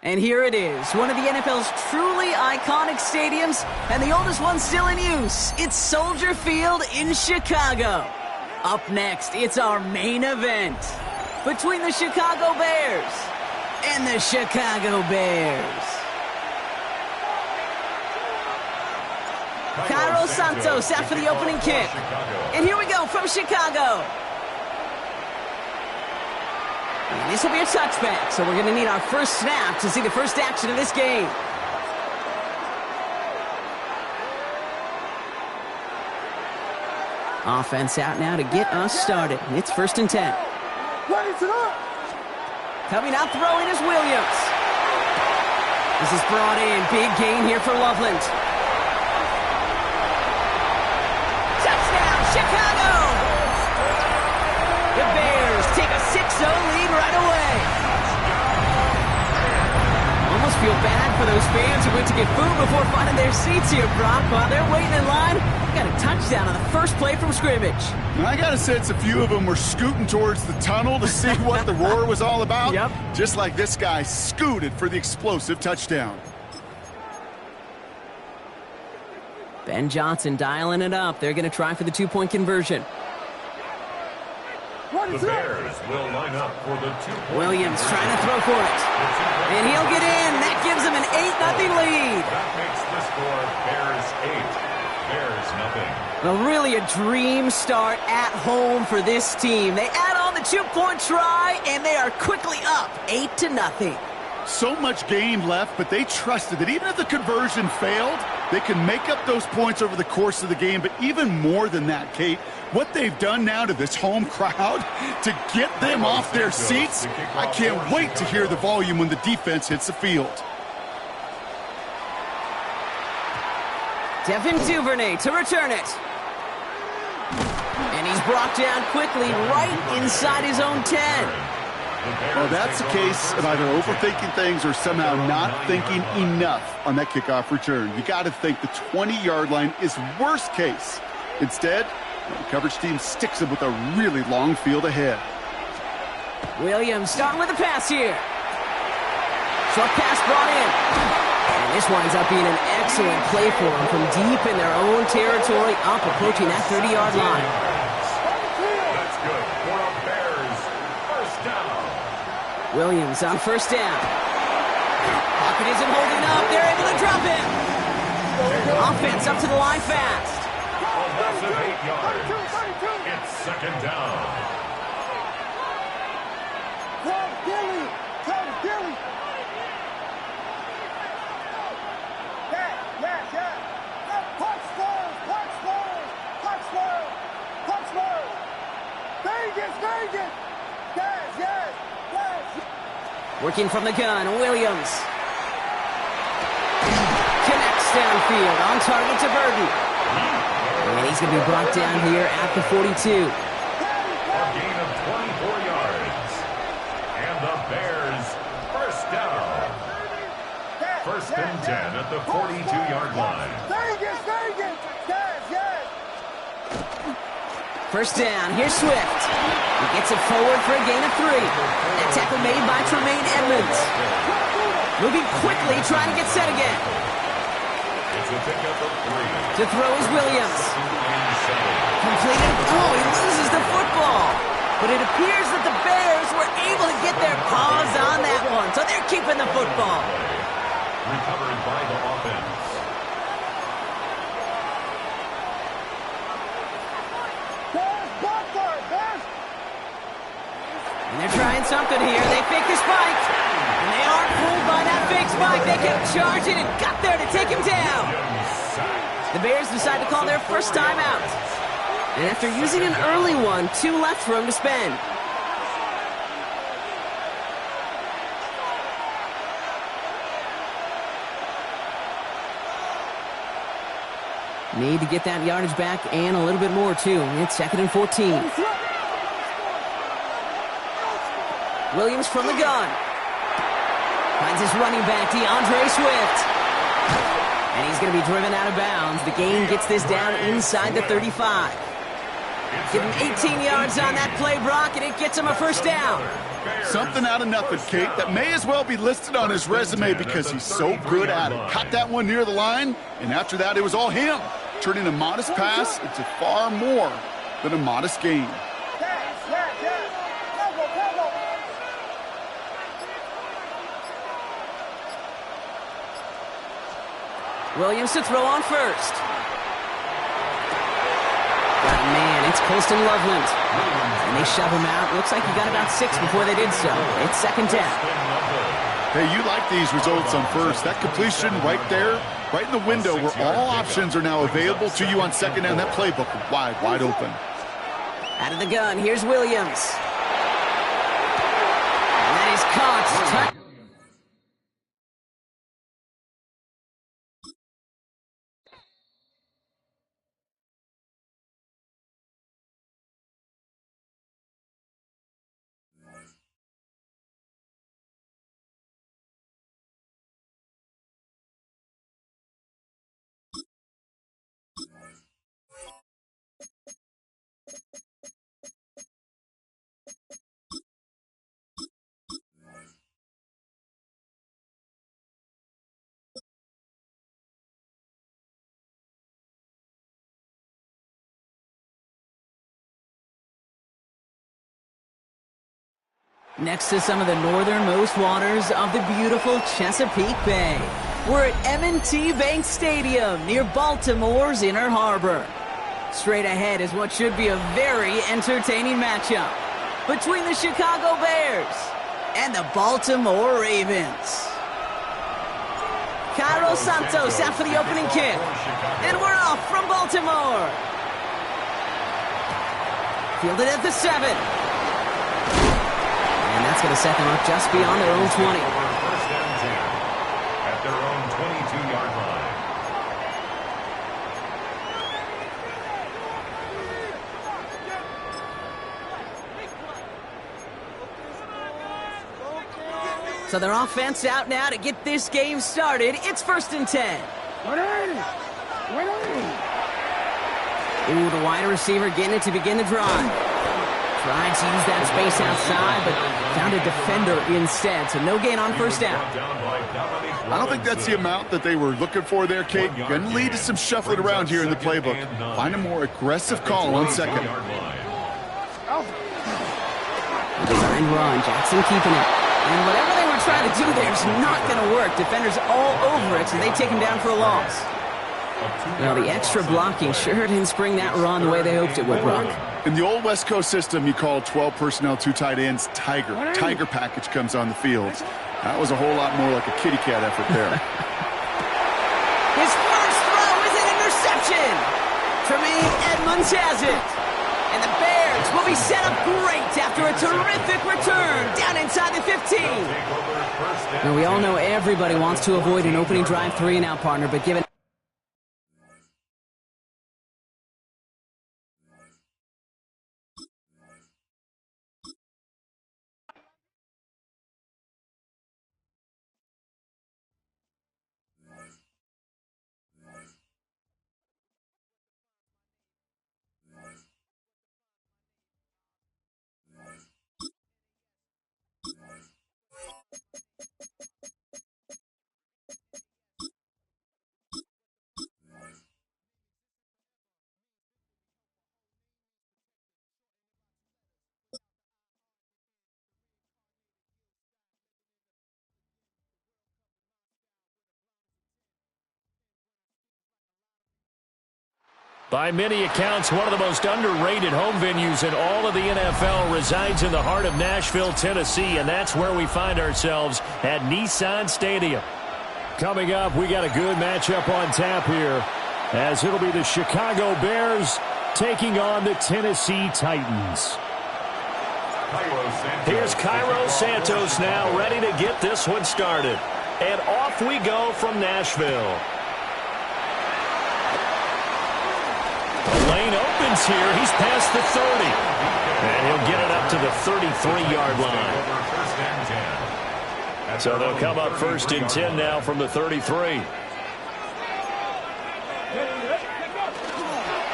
And here it is, one of the NFL's truly iconic stadiums, and the oldest one still in use. It's Soldier Field in Chicago. Up next, it's our main event between the Chicago Bears and the Chicago Bears. Cairo Santos out for the opening kick. And here we go from Chicago. And this will be a touchback, so we're going to need our first snap to see the first action of this game. Offense out now to get us started. It's 1st and 10. Coming out throwing is Williams. This is brought in. Big gain here for Loveland. Touchdown, Chicago! The Bears take a 6-0 lead right away. Almost feel bad for those fans who went to get food before finding their seats here, Brock. While they're waiting in line, got a touchdown on the first play from scrimmage. And I got a sense a few of them were scooting towards the tunnel to see what the roar was all about. Yep. Just like this guy scooted for the explosive touchdown. Ben Johnson dialing it up. They're going to try for the 2-point conversion. The Bears will line up for the 2-point. Williams trying to throw for it. And he'll get in. That gives him an 8-0 lead. That makes the score Bears 8, Bears nothing. Well, really a dream start at home for this team. They add on the 2-point try, and they are quickly up 8-0. So much game left, but they trusted that even if the conversion failed, they can make up those points over the course of the game. But even more than that, Kate, what they've done now to this home crowd to get them off their seats, I can't wait to hear the volume when the defense hits the field. Devin Duvernay to return it. And he's brought down quickly right inside his own 10. Well, that's the case of either overthinking things or somehow not thinking enough on that kickoff return. You got to think the 20-yard line is worst case. Instead, the coverage team sticks them with a really long field ahead. Williams starting with the pass here. Short pass brought in. And this winds up being an excellent play for them from deep in their own territory, up approaching that 30-yard line. That's good for a Bears first down. Williams on first down. Pocket isn't holding up. They're able to drop him. Offense up to the line fast. A loss of 8 yards. It's 2nd down. Working from the gun, Williams. Connects downfield, on target to Burton. And he's going to be brought down here at the 42. A gain of 24 yards. And the Bears first down. 1st and 10 at the 42-yard line. First down, here's Swift. He gets it forward for a gain of 3. That tackle made by Tremaine Edmonds. Moving quickly, trying to get set again. It's a pickup of 3. To throw is Williams. Completed. Oh, he loses the football. But it appears that the Bears were able to get their paws on that one, so they're keeping the football. Recovered by the offense. And they're trying something here. They fake the spike. And they aren't fooled by that fake spike. They kept charging and got there to take him down. The Bears decide to call their first timeout. And after using an early one, 2 left for him to spend. Need to get that yardage back and a little bit more, too. It's 2nd and 14. Williams from the gun. Finds his running back, DeAndre Swift. And he's going to be driven out of bounds. The gain gets this down inside the 35. Give him 18 yards on that play, Brock, and it gets him a first down. Something out of nothing, Kate, that may as well be listed on his resume because he's so good at it. Caught that one near the line, and after that, it was all him, turning a modest pass into far more than a modest gain. Williams to throw on first. But man, it's Colston Loveland. And they shove him out. Looks like he got about 6 before they did so. It's second down. Hey, you like these results on first. That completion right there, right in the window where all options are now available to you on second down. That playbook wide open. Out of the gun, here's Williams. And that is caught. Next to some of the northernmost waters of the beautiful Chesapeake Bay, we're at M&T Bank Stadium near Baltimore's Inner Harbor. Straight ahead is what should be a very entertaining matchup between the Chicago Bears and the Baltimore Ravens. Cairo Santos out for the opening kick, and we're off from Baltimore. Fielded at the 7. And that's going to set them up just beyond their own 20. First and 10 at their own 22-yard line. So their offense out now to get this game started. It's first and 10. Ooh, the wide receiver getting it to begin the drive. Trying to use that space outside, but found a defender instead, so no gain on first down. I don't think that's the amount that they were looking for there, Kate. Going to lead to some shuffling around here in the playbook. Find a more aggressive call on second. Design run, Jackson keeping it. And whatever they were trying to do there is not going to work. Defenders all over it, so they take him down for a loss. Well, the extra blocking sure didn't spring that run the way they hoped it would, Brock. In the old West Coast system, you call 12 personnel, 2 tight ends, Tiger. Tiger package comes on the field. That was a whole lot more like a kitty cat effort there. His first throw is an interception. Tremaine Edmonds has it. And the Bears will be set up great after a terrific return down inside the 15. Now, we all know everybody wants to avoid an opening drive 3-and-out, partner, but given By many accounts, one of the most underrated home venues in all of the NFL resides in the heart of Nashville, Tennessee, and that's where we find ourselves at Nissan Stadium. Coming up, we got a good matchup on tap here, as it'll be the Chicago Bears taking on the Tennessee Titans. Here's Cairo Santos now, ready to get this one started. And off we go from Nashville. The lane opens here. He's past the 30. And he'll get it up to the 33-yard line. So they'll come up first and 10 now from the 33.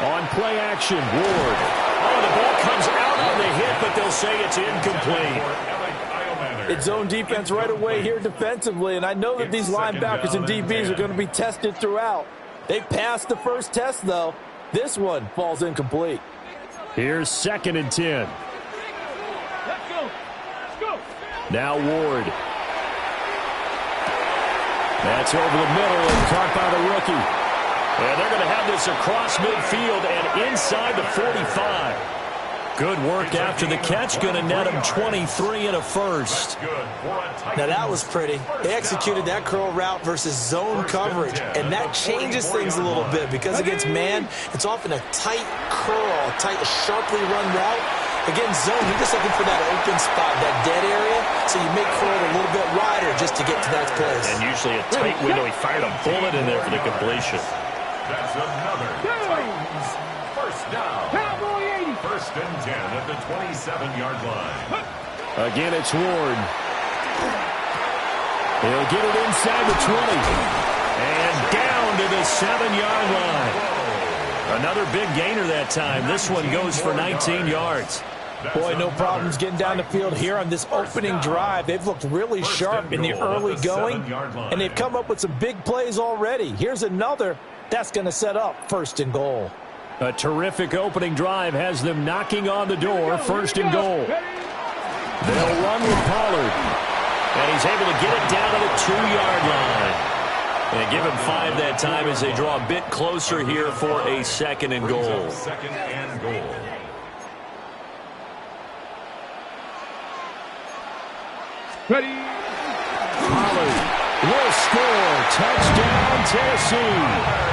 On play action, Ward. Oh, the ball comes out on the hit, but they'll say it's incomplete. It's zone defense right away here defensively, and I know that these linebackers and DBs are going to be tested throughout. They passed the first test, though. This one falls incomplete. Here's 2nd and 10. Now Ward. That's over the middle and caught by the rookie. And they're going to have this across midfield and inside the 45. Good work after the catch. Going to net him 23 and a first. Now that was pretty. They executed that curl route versus zone coverage, and that changes things a little bit because against man, it's often a tight curl, a tight, sharply run route. Against zone, you're just looking for that open spot, that dead area, so you make curl a little bit wider just to get to that place. And usually a tight window. He fired a bullet in there for the completion. That's another Titans first down. 1st and 10 at the 27-yard line. Again, it's Ward. He'll get it inside the 20. And down to the 7-yard line. Another big gainer that time. This one goes for 19 yards. Boy, no problems getting down the field here on this opening drive. They've looked really sharp in the early going, and they've come up with some big plays already. Here's another. That's going to set up 1st and goal. A terrific opening drive has them knocking on the door. 1st and goal. They'll run with Pollard. And he's able to get it down to the 2-yard line. And give him 5 that time as they draw a bit closer here for a 2nd and goal. 2nd and goal. Ready. Pollard will score. Touchdown, Tennessee.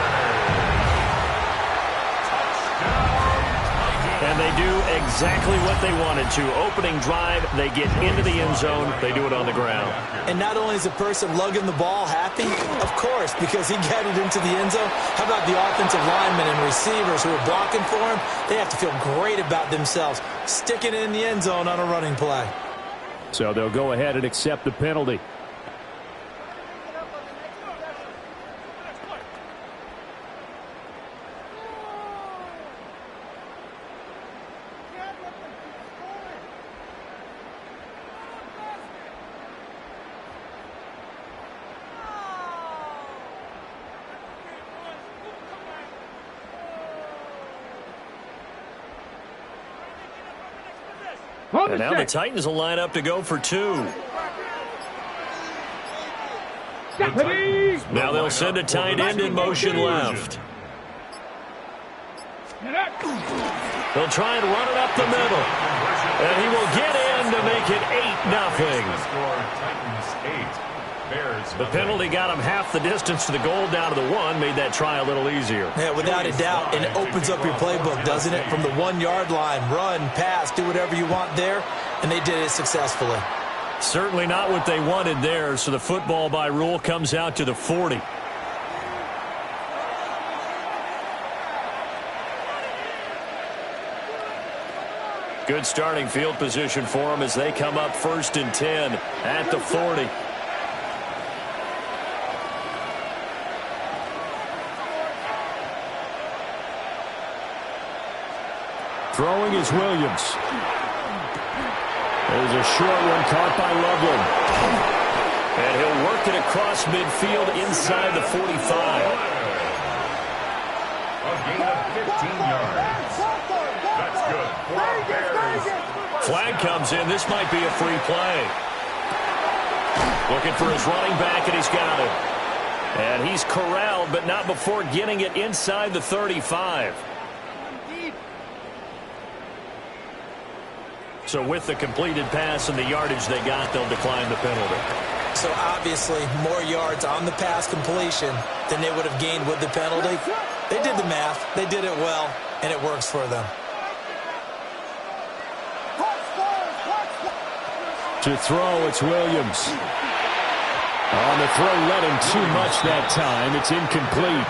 And they do exactly what they wanted to. Opening drive, they get into the end zone. They do it on the ground. And not only is the person lugging the ball happy, of course, because he got it into the end zone. How about the offensive linemen and receivers who are blocking for him? They have to feel great about themselves, sticking it in the end zone on a running play. So they'll go ahead and accept the penalty. And now the Titans will line up to go for 2. Now they'll send a tight end in motion left. They'll try and run it up the middle. And he will get in to make it 8-0. The penalty got him half the distance to the goal down to the 1, made that try a little easier. Yeah, without a doubt, and it opens up your playbook, doesn't it? From the 1-yard line, run, pass, do whatever you want there, and they did it successfully. Certainly not what they wanted there, so the football by rule comes out to the 40. Good starting field position for them as they come up 1st and 10 at the 40. Throwing is Williams. There's a short one caught by Loveland. And he'll work it across midfield inside the 45. A gain of 15 yards. That's good for our Bears. Flag comes in. This might be a free play. Looking for his running back, and he's got it. And he's corralled, but not before getting it inside the 35. So with the completed pass and the yardage they got, they'll decline the penalty. So obviously more yards on the pass completion than they would have gained with the penalty. They did the math. They did it well, and it works for them. To throw, it's Williams. On the throw, let him too much that time. It's incomplete.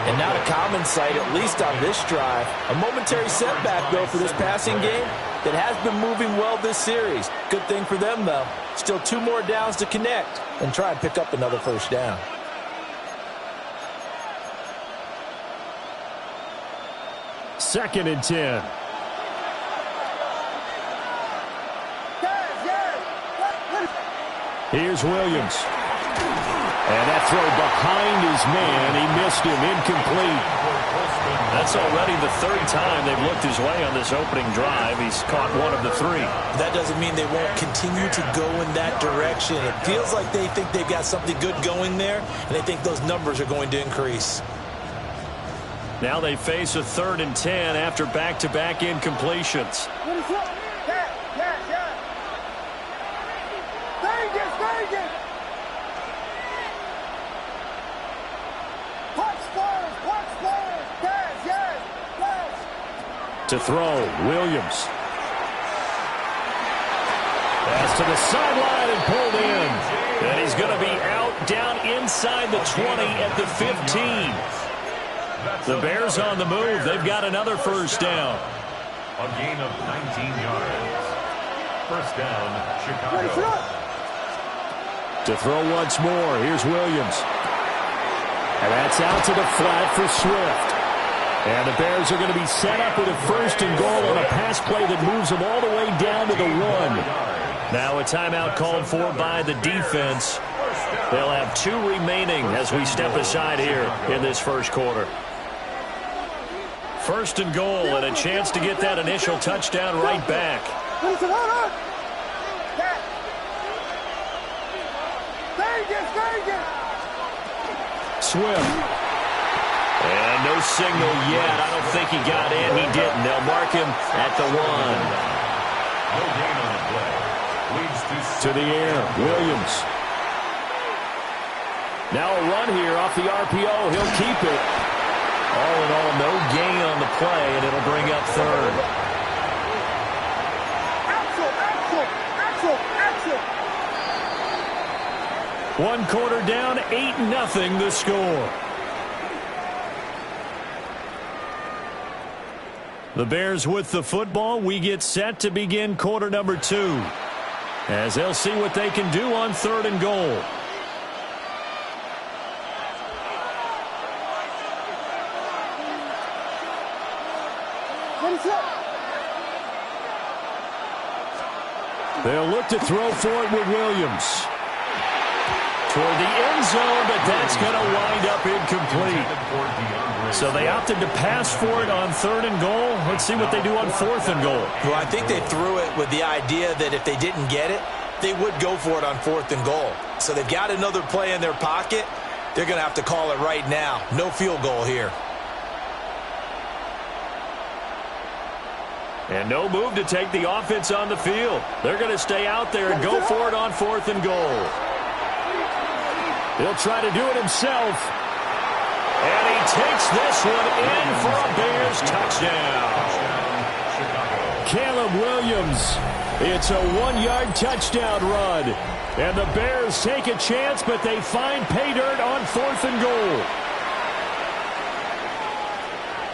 And not a common sight, at least on this drive. A momentary setback, though, for this passing game that has been moving well this series. Good thing for them, though. Still 2 more downs to connect and try and pick up another 1st down. Second and 10. Here's Williams. And that throw behind his man. He missed him. Incomplete. That's already the third time they've looked his way on this opening drive. He's caught one of the three. That doesn't mean they won't continue to go in that direction. It feels like they think they've got something good going there, and they think those numbers are going to increase. Now they face a 3rd and 10 after back-to-back incompletions. To throw, Williams. Pass to the sideline and pulled in. And he's going to be out down inside the 20 at the 15. The Bears on the move. They've got another first down. A gain of 19 yards. First down, Chicago. To throw once more, here's Williams. And that's out to the flat for Swift. And the Bears are going to be set up with a 1st and goal on a pass play that moves them all the way down to the 1. Now a timeout called for by the defense. They'll have 2 remaining as we step aside here in this first quarter. 1st and goal and a chance to get that initial touchdown right back. Swift. And no signal yet. I don't think he got in. He didn't. They'll mark him at the 1. No gain on the play. Leads to the air, Williams. Now a run here off the RPO. He'll keep it. All in all, no gain on the play, and it'll bring up 3rd. One quarter down, 8-0 the score. The Bears with the football. We get set to begin quarter number 2. As they'll see what they can do on 3rd and goal. They'll look to throw for it with Williams. Toward the end zone, but that's going to wind up incomplete. So they opted to pass for it on 3rd and goal. Let's see what they do on 4th and goal. Well, I think they threw it with the idea that if they didn't get it, they would go for it on 4th and goal. So they've got another play in their pocket. They're going to have to call it right now. No field goal here. And no move to take the offense on the field. They're going to stay out there and go for it on 4th and goal. He'll try to do it himself. And he takes this one in for a Bears touchdown. Caleb Williams. It's a 1-yard touchdown run. And the Bears take a chance, but they find pay dirt on 4th and goal.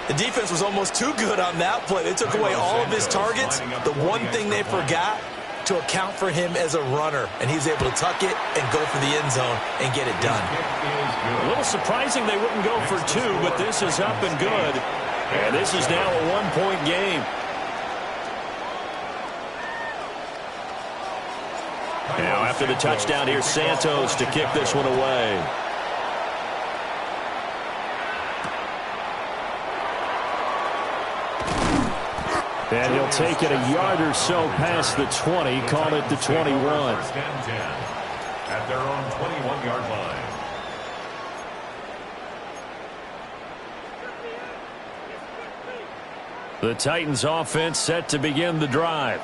The defense was almost too good on that play. They took away all of his targets. The one thing they forgot, to account for him as a runner, and he's able to tuck it and go for the end zone and get it done. A little surprising they wouldn't go for 2, but this is up and good. And this is now a 1-point game. Now after the touchdown, here's Santos to kick this one away. And he'll take it a yard or so past the 20, call it the 21. First and 10 at their own 21-yard line. The Titans offense set to begin the drive.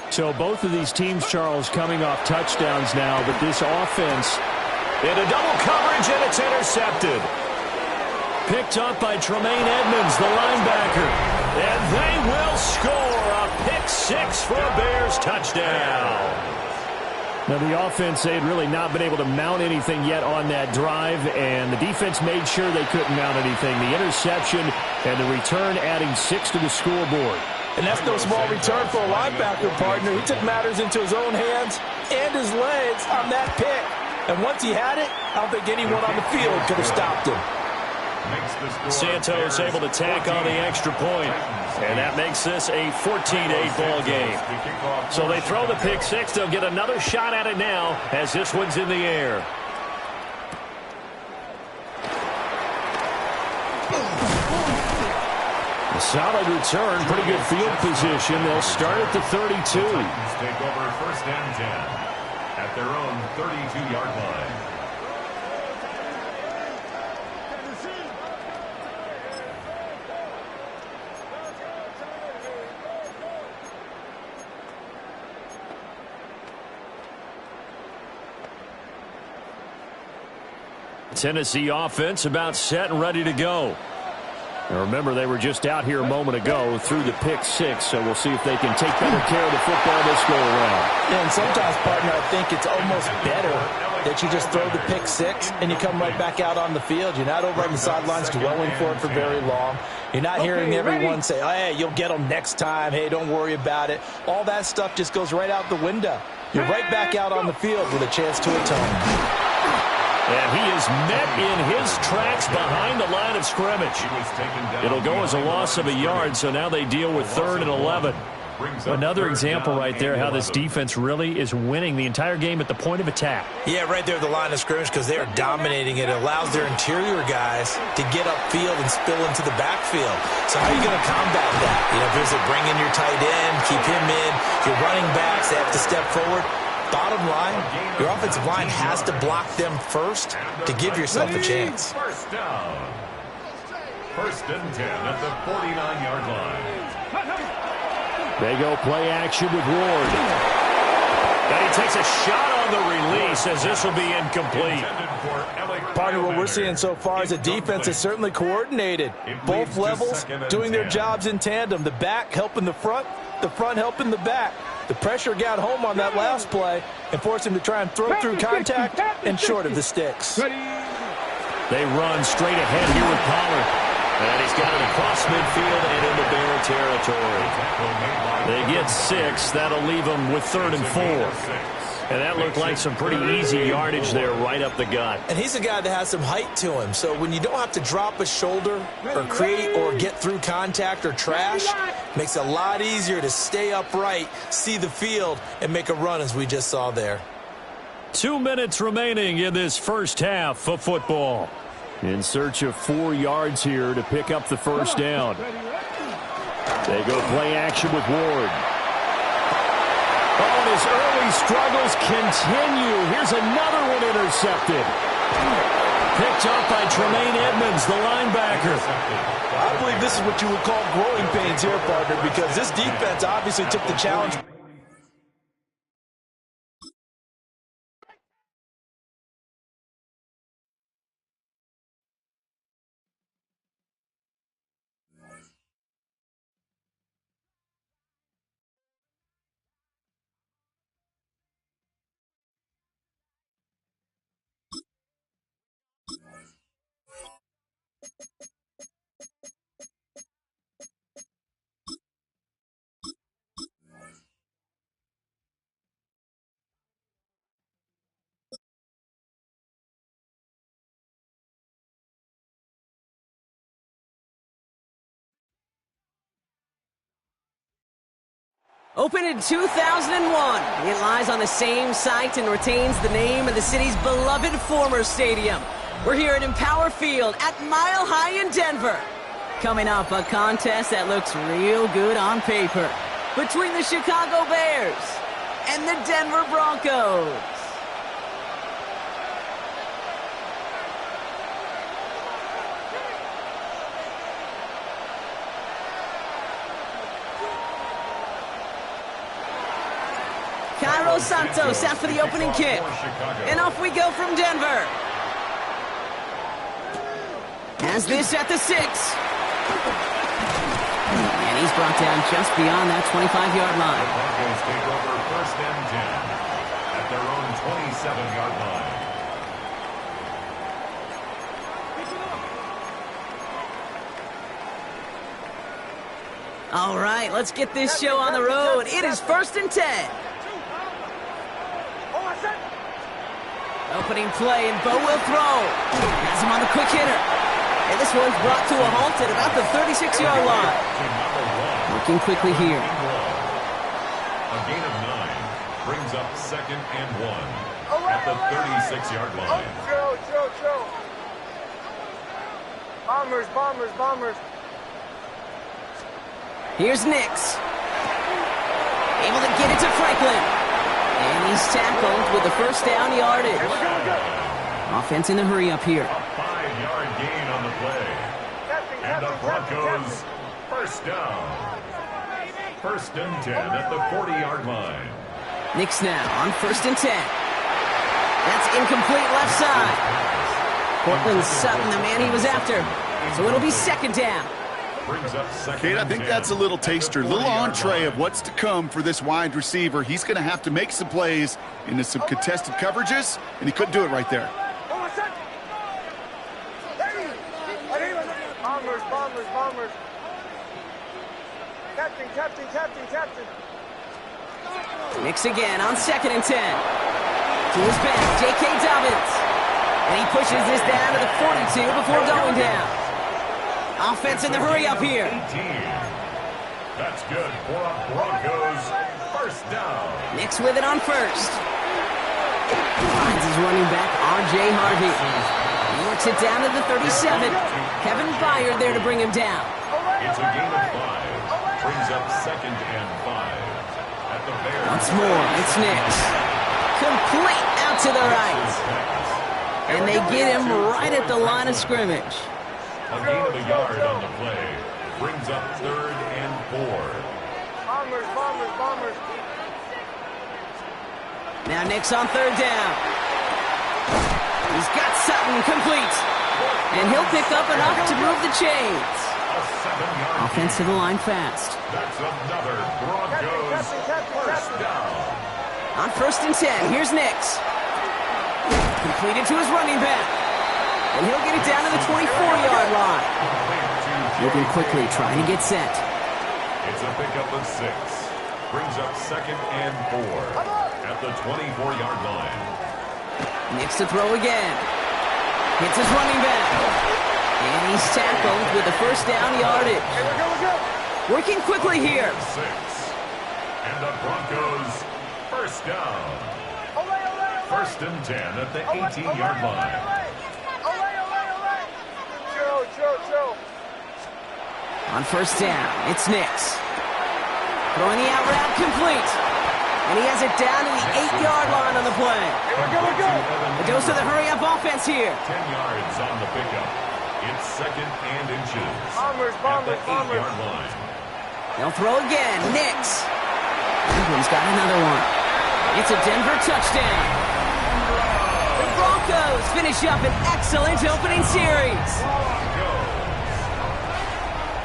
So both of these teams, Charles, coming off touchdowns now, but this offense in a double coverage, and it's intercepted. Picked up by Tremaine Edmonds, the linebacker. And they will score a pick 6 for a Bears touchdown. Now the offense, they had really not been able to mount anything yet on that drive, and the defense made sure they couldn't mount anything. The interception and the return adding 6 to the scoreboard. And that's no small return for a linebacker partner. He took matters into his own hands and his legs on that pick. And once he had it, I don't think anyone on the field could have stopped him. Santos able to tack on the extra point, and that makes this a 14-8 ball game. So they throw the pick six. They'll get another shot at it now as this one's in the air. A solid return, pretty good field position. They'll start at the 32. Take over first and 10 at their own 32-yard line. Tennessee offense about set and ready to go. Now remember, they were just out here a moment ago through the pick six, so we'll see if they can take better care of the football this go around. Yeah, and sometimes, partner, I think it's almost better that you just throw the pick six and you come right back out on the field. You're not over on the sidelines dwelling for it for very long. You're not hearing everyone say, oh, hey, you'll get them next time. Hey, don't worry about it. All that stuff just goes right out the window. You're right back out on the field with a chance to atone. And he is met in his tracks behind the line of scrimmage. It'll go as a loss of a yard, so now they deal with 3rd and 11. Another example right there how this defense really is winning the entire game at the point of attack. Yeah, right there at the line of scrimmage because they are dominating it. It allows their interior guys to get upfield and spill into the backfield. So how are you going to combat that? You know, if there's a bring in your tight end, keep him in, your running backs, they have to step forward. Bottom line, your offensive line has to block them first to give yourself a chance. First down. First and 10 at the 49-yard line. They go play action with Ward. And he takes a shot on the release as this will be incomplete. Part of what we're seeing so far is the defense is certainly coordinated. Both levels doing their jobs in tandem. The back helping the front helping the back. The pressure got home on that last play and forced him to try and throw through contact and short of the sticks. They run straight ahead here with Pollard. And he's got it across midfield and into Bear territory. They get 6. That'll leave them with 3rd and 4. And that looked like some pretty easy yardage there right up the gut. And he's a guy that has some height to him. So when you don't have to drop a shoulder or create or get through contact or trash, makes it a lot easier to stay upright, see the field, and make a run as we just saw there. 2 minutes remaining in this first half of football. In search of 4 yards here to pick up the first down. They go play action with Ward. Oh, and his early struggles continue. Here's another one intercepted. Picked up by Tremaine Edmonds, the linebacker. I believe this is what you would call growing pains here, partner, because this defense obviously took the challenge. Opened in 2001, it lies on the same site and retains the name of the city's beloved former stadium. We're here at Empower Field at Mile High in Denver. Coming up, a contest that looks real good on paper between the Chicago Bears and the Denver Broncos. Cairo Santos out for the opening kick. And off we go from Denver. Has this at the 6. And he's brought down just beyond that 25-yard line. The Broncos take over first and 10 at their own 27-yard line. All right, let's get this show on the road. It is first and 10. Opening play, and Bo will throw. Has him on the quick hitter. And this one's brought to a halt at about the 36-yard line. Working quickly here. A gain of 9 brings up 2nd and 1 at the 36-yard line. Joe. Bombers. Here's Nix. Able to get it to Franklin. And he's tackled with the first down yardage. Offense in a hurry up here. A 5-yard gain on the play. And the Broncos first down. 1st and 10 at the 40-yard line. Nix now on 1st and 10. That's incomplete left side. Portland Sutton, the man he was after. So it'll be 2nd down. Brings up 2nd Kate, I and think 10 that's a little taster, a little entree of what's to come for this wide receiver. He's going to have to make some plays into some contested coverages, and he couldn't do it right there. Bombers. Captain. Nix again on 2nd and 10. To his back, J.K. Dobbins. And he pushes this down to the 42 before going down. Offense in the hurry up here. 18. That's good for a Broncos first down. Nix with it on 1st. Finds his running back, R.J. Harvey. He works it down to the 37. Kevin Byard there to bring him down. It's a gain of 5. Brings up 2nd and 5 at the Bears. Once more, it's Nix. Complete out to the right. And they get him right at the line of scrimmage. A gain of a yard on the play. Brings up 3rd and 4. Bombers. Now Nix on 3rd down. He's got Sutton complete. And he'll pick up enough to move the chains. A 7-yard Offensive line fast. That's another Broncos first down. On 1st and 10, here's Nix. Completed to his running back. And he'll get it down to the 24-yard line. Moving quickly, trying to get set. It's a pickup of 6. Brings up 2nd and 4 at the 24-yard line. Nix to throw again. Hits his running back. And he's tackled with the first down yardage. Working quickly here. 6. And the Broncos first down. 1st and 10 at the 18-yard line. Joe. On 1st down, it's Nix. Throwing the out route complete. And he has it down to the 8-yard line on the play. A dose of the hurry-up offense here. 10 yards on the pickup. It's 2nd and inches. Bombers. At the 8-yard line. They'll throw again. Nix. England's got another one. It's a Denver touchdown. The Broncos finish up an excellent opening series.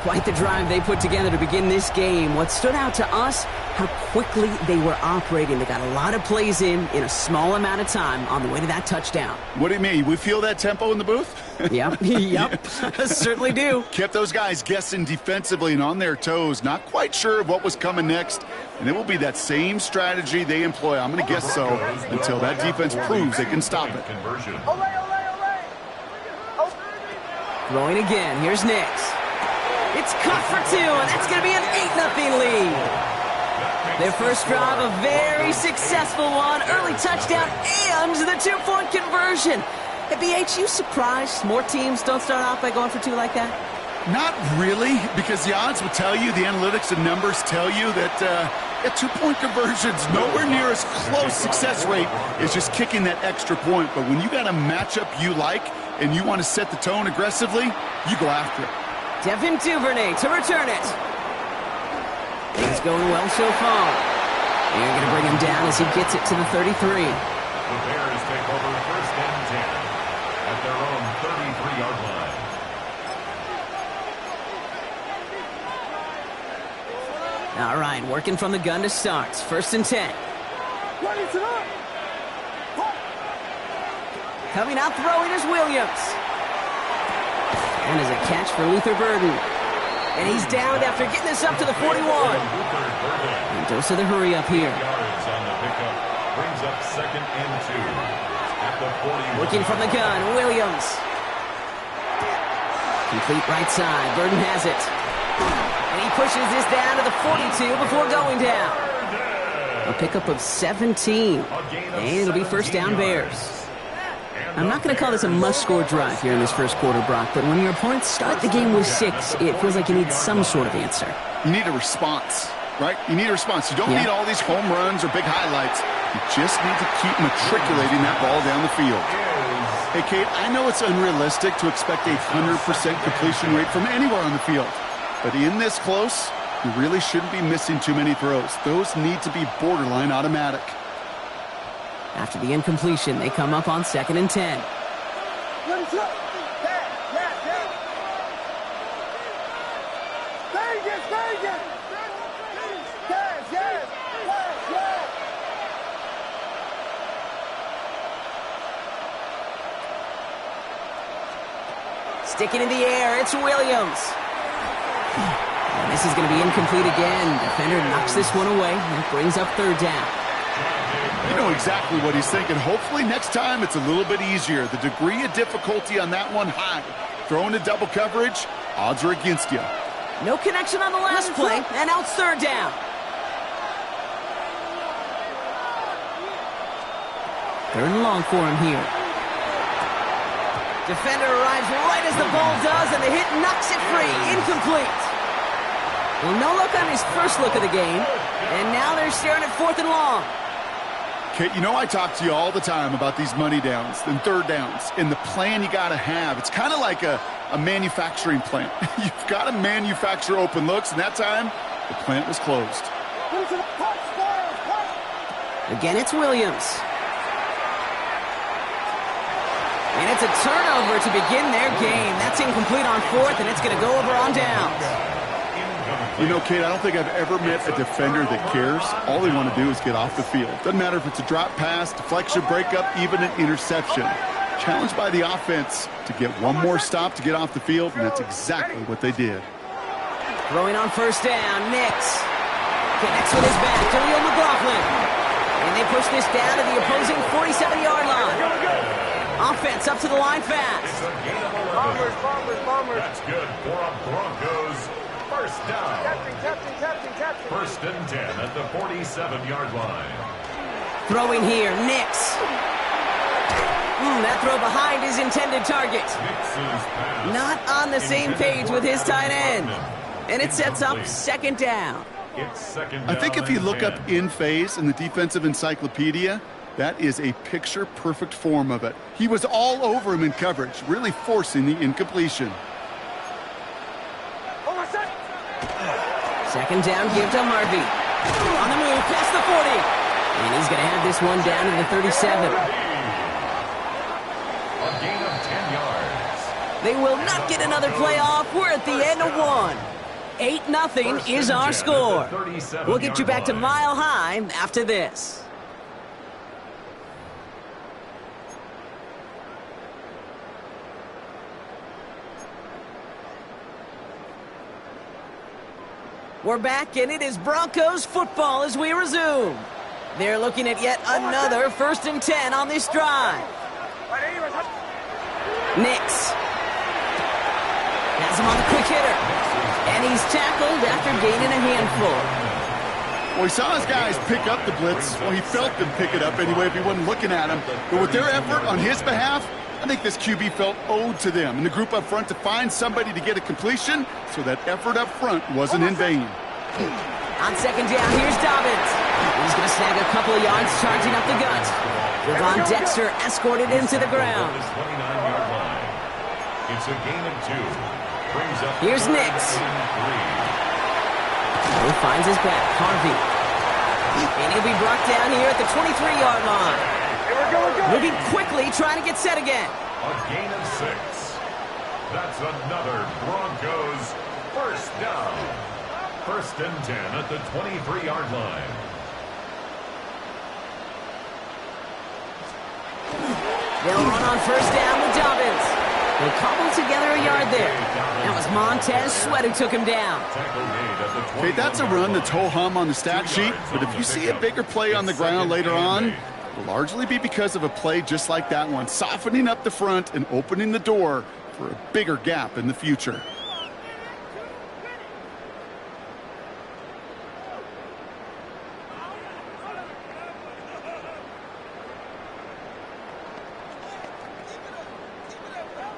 Quite the drive they put together to begin this game. What stood out to us, how quickly they were operating. They got a lot of plays in a small amount of time on the way to that touchdown. What do you mean? We feel that tempo in the booth? Yep. Certainly do. Kept those guys guessing defensively and on their toes, not quite sure of what was coming next. And it will be that same strategy they employ, I'm going to guess so, until that defense proves they can stop it. Throwing again. Here's Nix. It's caught for 2, and that's going to be an 8-0 lead. Their first drive, a very successful one. Early touchdown and the 2-point conversion. Hey, BH, you surprised more teams don't start off by going for 2 like that? Not really, because the odds will tell you, the analytics and numbers tell you that a 2-point conversion's nowhere near as close success rate as just kicking that extra point. But when you got a matchup you like and you want to set the tone aggressively, you go after it. Devin Duvernay to return it. Things going well so far. They're going to bring him down as he gets it to the 33. The Bears take over 1st and 10 at their own 33-yard line. All right, working from the gun to start. 1st and 10. Coming out throwing is Williams. And is a catch for Luther Burden. And he's downed after getting this up to the 41. And dose of the hurry up here. Yards on the pickup. Brings up 2nd and 2 at the 41. Looking from the gun, Williams. Complete right side. Burden has it. And he pushes this down to the 42 before going down. A pickup of 17. And it'll be first down Bears. I'm not going to call this a must-score drive here in this first quarter, Brock, but when your opponents start the game with 6, it feels like you need some sort of answer. You need a response, right? You need a response. You don't need all these home runs or big highlights. You just need to keep matriculating that ball down the field. Hey, Kate, I know it's unrealistic to expect a 100% completion rate from anywhere on the field. But in this close, you really shouldn't be missing too many throws. Those need to be borderline automatic. After the incompletion, they come up on 2nd and 10. Sticking in the air, it's Williams. And this is going to be incomplete again. Defender knocks this one away and brings up 3rd down. You know exactly what he's thinking. Hopefully next time it's a little bit easier. The degree of difficulty on that one high. Throwing to double coverage, odds are against you. No connection on the last play, and now it's 3rd down. 3rd and long for him here. Defender arrives right as the ball does, and the hit knocks it free. Incomplete. Well, no look on his first look of the game, and now they're staring at 4th and long. Kate, you know I talk to you all the time about these money downs and 3rd downs and the plan you got to have. It's kind of like a manufacturing plant. You've got to manufacture open looks, and that time the plant was closed. Again, it's Williams. And it's a turnover to begin their game. That's incomplete on 4th, and it's going to go over on downs. You know, Kate, I don't think I've ever met a defender that cares. All they want to do is get off the field. Doesn't matter if it's a drop pass, deflection, breakup, even an interception. Challenged by the offense to get one more stop to get off the field, and that's exactly what they did. Throwing on 1st down, Nix connects with his back to Leo McLaughlin. And they push this down to the opposing 47-yard line. Offense up to the line fast. Bombers. That's good for a Broncos first down. Captain. 1st and 10 at the 47-yard line. Throwing here, Nix. That throw behind his intended target. Not on the same page with his tight end. And it sets up 2nd down. I think if you look up in phase in the defensive encyclopedia, that is a picture-perfect form of it. He was all over him in coverage, really forcing the incompletion. 2nd down, give to Harvey. On the move, past the 40. And he's going to have this one down to the 37. A gain of 10 yards. They will not get another play off. We're at the end of 1. 8-0 is our score. We'll get you back to Mile High after this. We're back, and it is Broncos football as we resume. They're looking at yet another 1st and 10 on this drive. Nix has him on the quick hitter, and he's tackled after gaining a handful. Well, he saw his guys pick up the blitz. Well, he felt them pick it up anyway if he wasn't looking at him. But with their effort on his behalf, I think this QB felt owed to them and the group up front to find somebody to get a completion, so that effort up front wasn't in vain. On 2nd down, here's Dobbins. He's going to snag a couple of yards charging up the gut. Javon Dexter escorted into the ground. 29-yard line. It's a gain of 2. Brings up Here's Nix. He finds his back, Harvey. And he'll be brought down here at the 23-yard line. Moving quickly, trying to get set again. A gain of 6. That's another Broncos first down. 1st and 10 at the 23-yard line. They'll run on 1st down with Dobbins. They'll cobble together a yard there. That was Montez Sweat who took him down. Okay, that's a run that's ho-hum on the stat sheet, but if you see a bigger play on the ground later on, it'll largely be because of a play just like that one, softening up the front and opening the door for a bigger gap in the future.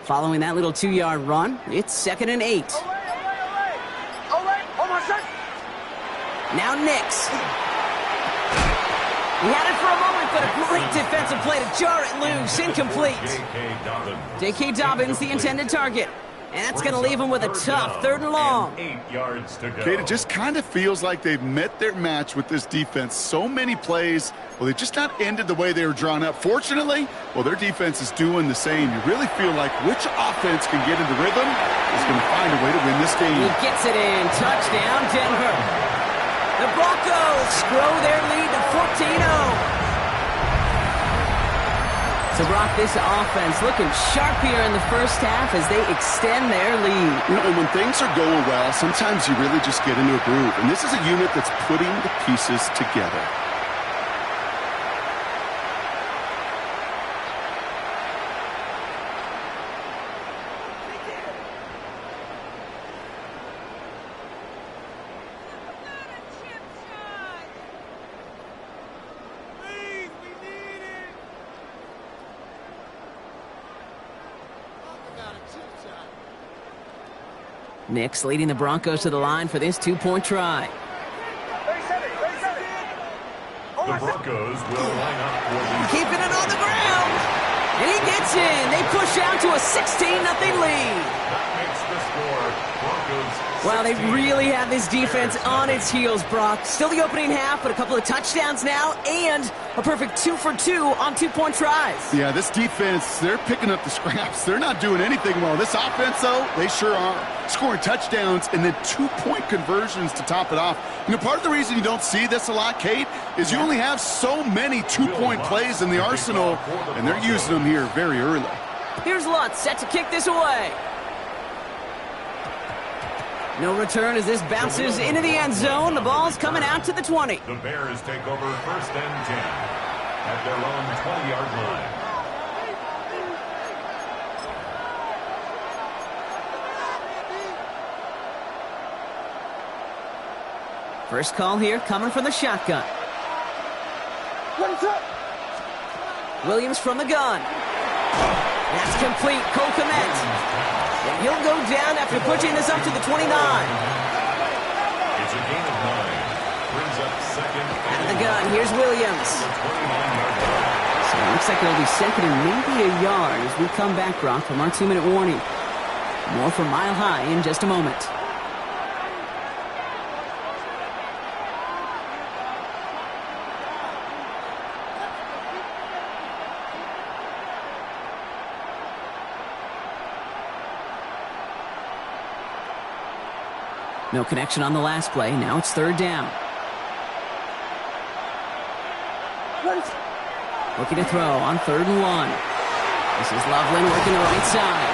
Following that little 2-yard run, it's 2nd and 8. Now Nix. He had it for a moment, but a great defensive play to jar it loose. Incomplete. J.K. Dobbins, the intended target. And that's going to leave him with a tough 3rd and long. 8 yards to go. Kate, it just kind of feels like they've met their match with this defense. So many plays, well, they just not ended the way they were drawn up. Fortunately, well, their defense is doing the same. You really feel like which offense can get into rhythm is going to find a way to win this game. He gets it in. Touchdown, Denver. The Broncos grow their lead to 14-0. So, Brock, this offense looking sharp here in the first half as they extend their lead. You know, and when things are going well, sometimes you really just get into a groove. And this is a unit that's putting the pieces together. Nix leading the Broncos to the line for this 2-point try. The Broncos will line up for the... Keeping it on the ground. And he gets in. They push out to a 16-0 lead. That makes the score. Broncos... Wow, they really have this defense on its heels, Brock. Still the opening half, but a couple of touchdowns now and a perfect 2 for 2 on 2-point tries. Yeah, this defense, they're picking up the scraps. They're not doing anything well. This offense, though, they sure are. Scoring touchdowns and then 2-point conversions to top it off. You know, part of the reason you don't see this a lot, Kate, is you only have so many 2-point plays in the arsenal, and they're using them here very early. Here's Lutz set to kick this away. No return as this bounces into the end zone. The ball's coming out to the 20. The Bears take over 1st and 10 at their own 20-yard line. First call here coming from the shotgun. Williams from the gun. That's complete. Cole Kmet. And he'll go down after pushing this up to the 29. It's a gain of 9. Brings up 2nd. Out of the gun. Here's Williams. So it looks like it'll be 2nd and maybe a yard as we come back, Brock, from our 2-minute warning. More from Mile High in just a moment. No connection on the last play. Now it's 3rd down. Looking to throw on 3rd and 1. This is Loveland working the right side.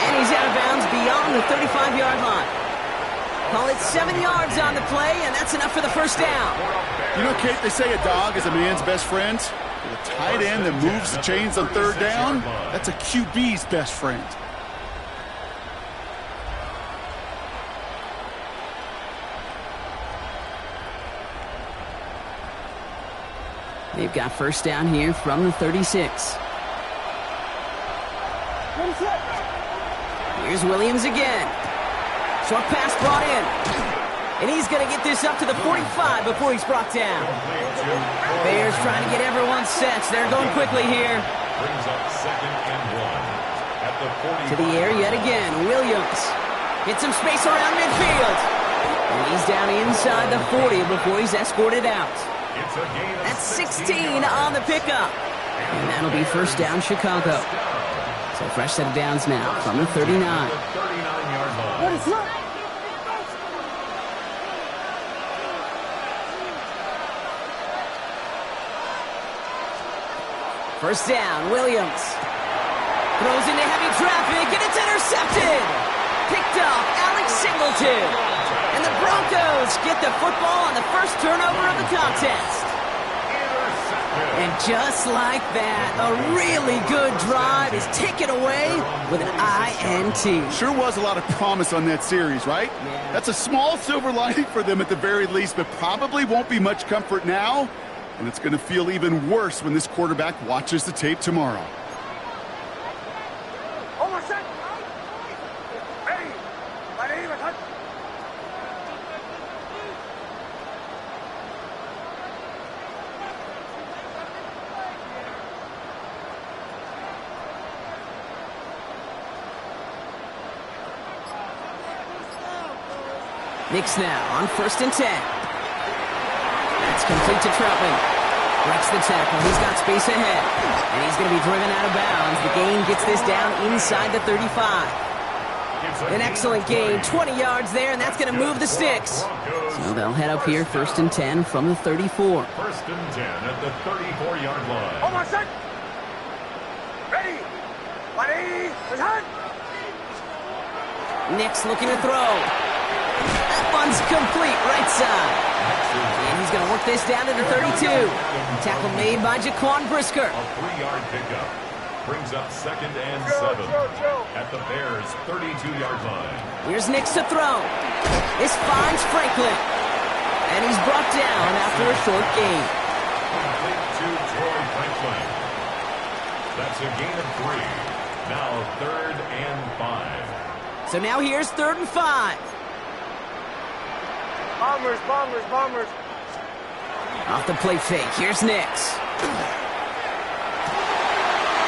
And he's out of bounds beyond the 35-yard line. Call it 7 yards on the play, and that's enough for the first down. You know, Kate, they say a dog is a man's best friend. With a tight end that moves the chains on 3rd down, that's a QB's best friend. They've got first down here from the 36. Here's Williams again. Short pass brought in. And he's going to get this up to the 45 before he's brought down. Bears trying to get everyone set. They're going quickly here. Brings up 2nd and 1 at the 40. To the air yet again. Williams gets some space around midfield. And he's down inside the 40 before he's escorted out. It's a gain of That's 16 on the pickup. And that'll be first down Chicago. So fresh set of downs now from the 39. 39-yard line. First down, Williams. Throws into heavy traffic, and it's intercepted. Picked off Alex Singleton. And the Broncos get the football on the first turnover of the contest. And just like that, a really good drive is taken away with an INT. Sure was a lot of promise on that series, right? Yeah. That's a small silver lining for them at the very least, but probably won't be much comfort now. And it's going to feel even worse when this quarterback watches the tape tomorrow. Knicks now on 1st and 10. That's complete to Troutman. Breaks the tackle. He's got space ahead. And he's going to be driven out of bounds. The gain gets this down inside the 35. An excellent gain. 20 yards there, and that's going to move the sticks. So they'll head up here 1st and 10 from the 34. 1st and 10 at the 34-yard line. Hold on, set. Ready. Ready. Return. Knicks looking to throw. That one's complete, right side. And he's going to work this down to the 32. Tackle made by Jaquan Brisker. A 3-yard pickup brings up 2nd and 7 at the Bears' 32-yard line. Here's Knicks to throw. This finds Franklin. And he's brought down after a short gain. Complete to Troy Franklin. That's a gain of 3. Now 3rd and 5. So now here's 3rd and 5. Bombers, bombers, bombers. Off the play fake, here's Knicks.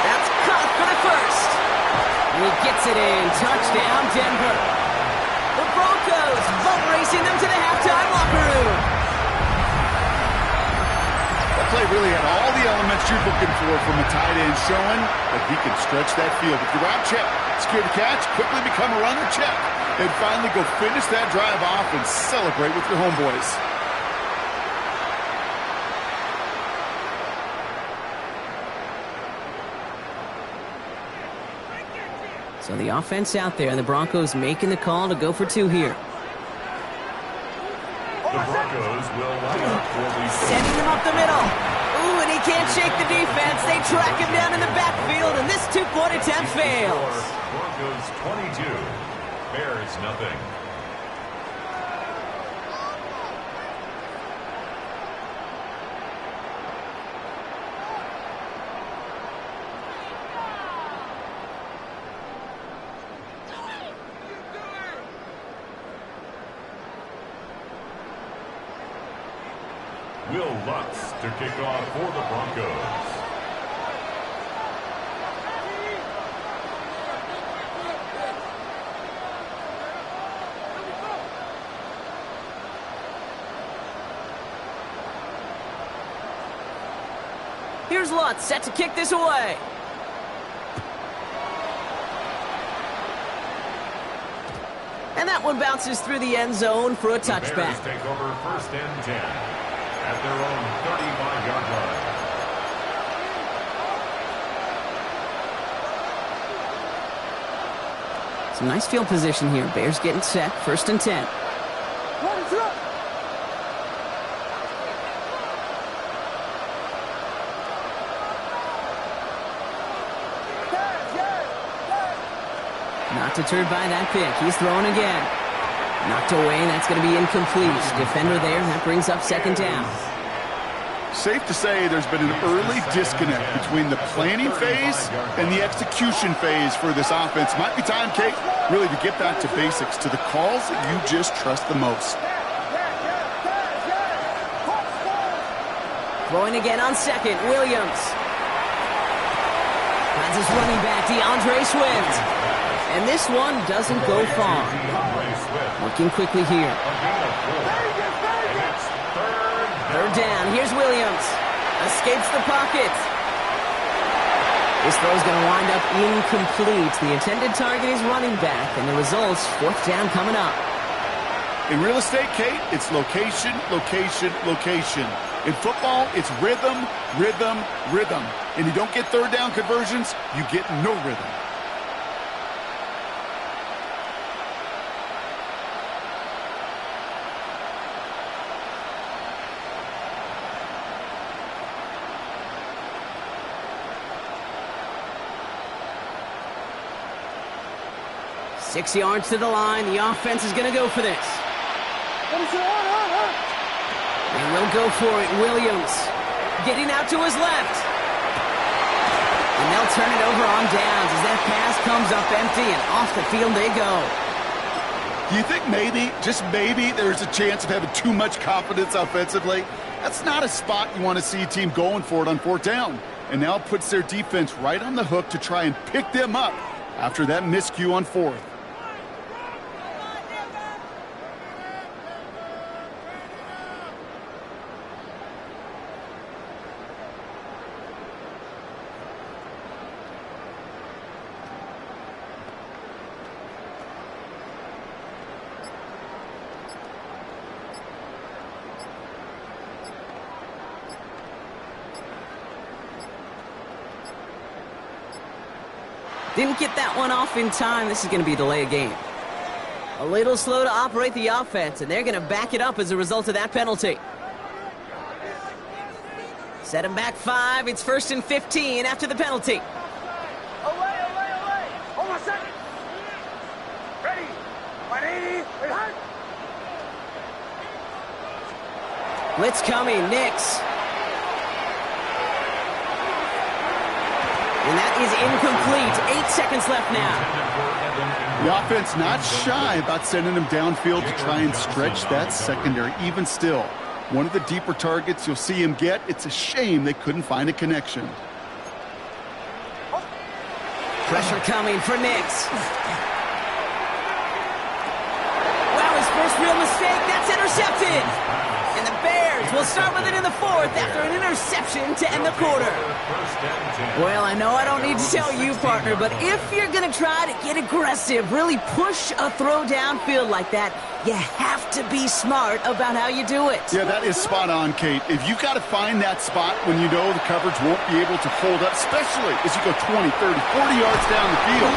That's caught for the first. And he gets it in. Touchdown, Denver. The Broncos boat racing them to the halftime locker room. That play really had all the elements you're looking for from a tight end, showing that he can stretch that field. If you're out, check. Secure the catch, quickly become a runner, check. And finally go finish that drive off and celebrate with your homeboys. So the offense out there, and the Broncos making the call to go for 2 here. The Broncos will line up for the Sending him up the middle. Ooh, and he can't shake the defense. They track him down in the backfield, and this 2-point attempt fails. Broncos 22, Bears nothing. Will Lutz to kick off for the Broncos. Here's Lutz set to kick this away. And that one bounces through the end zone for a touchback. The Bears take over 1st and 10 at their own 35-yard line. Some nice field position here. Bears getting set. 1st and 10. Not deterred by that pick. He's throwing again. Knocked away. That's going to be incomplete. Defender there. That brings up 2nd down. Safe to say there's been an early disconnect between the planning phase and the execution phase for this offense. Might be time, Kate, really to get back to basics, to the calls that you just trust the most. Throwing again on 2nd. Williams. Finds his running back, DeAndre Swift. And this one doesn't go far. Looking quickly here. 3rd down. Here's Williams. Escapes the pocket. This throw's going to wind up incomplete. The intended target is running back, and the results, 4th down coming up. In real estate, Kate, it's location, location, location. In football, it's rhythm, rhythm, rhythm. And you don't get 3rd down conversions, you get no rhythm. 6 yards to the line. The offense is going to go for this. They will go for it. Williams getting out to his left. And they'll turn it over on downs as that pass comes up empty, and off the field they go. Do you think maybe, just maybe, there's a chance of having too much confidence offensively? That's not a spot you want to see a team going for it on 4th down. And now it puts their defense right on the hook to try and pick them up after that miscue on 4th. Didn't get that one off in time. This is going to be a delay of game. A little slow to operate the offense, and they're going to back it up as a result of that penalty. Set him back 5. It's 1st and 15 after the penalty. Away. Hold on a second. Ready. 180. Behind. Blitz coming. Nix. And that is incomplete. 8 seconds left now. The offense not shy about sending him downfield to try and stretch that secondary. Even still, one of the deeper targets you'll see him get. It's a shame they couldn't find a connection. Pressure coming for Nix. Wow, his first real mistake. That's intercepted. And the Bears will start with it in the 4th after an interception to end the quarter. Well, I know I don't need to tell you, partner, but if you're going to try to get aggressive, really push a throw downfield like that, you have to be smart about how you do it. Yeah, that is spot on, Kate. If you've got to find that spot when you know the coverage won't be able to hold up, especially as you go 20, 30, 40 yards down the field.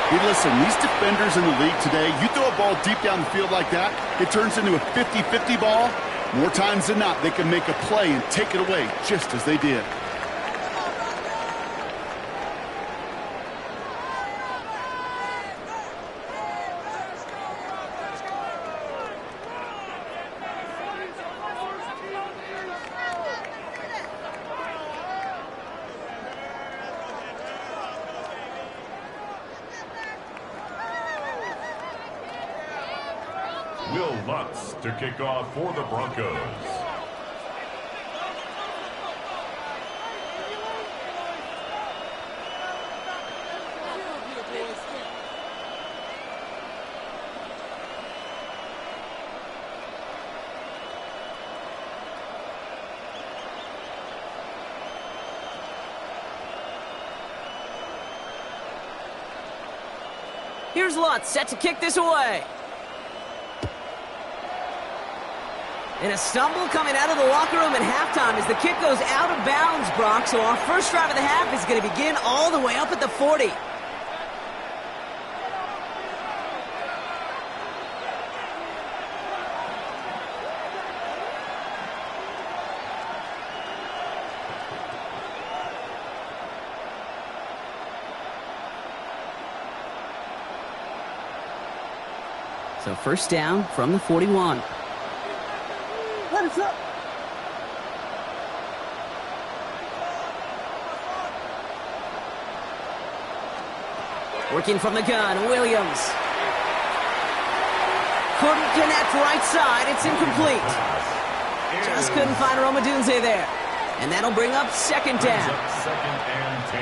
Hey, listen, these defenders in the league today, you throw a ball deep down the field like that, it turns into a 50-50 ball. More times than not, they can make a play and take it away, just as they did. Will Lutz to kick off for the Broncos. Here's Lutz set to kick this away. And a stumble coming out of the locker room at halftime as the kick goes out of bounds, Brock. So our first drive of the half is going to begin all the way up at the 40. So first down from the 41. Let us up. Working from the gun, Williams. Couldn't connect right side. It's incomplete. Just couldn't find Romadunze there. And that'll bring up second down. Second and 10.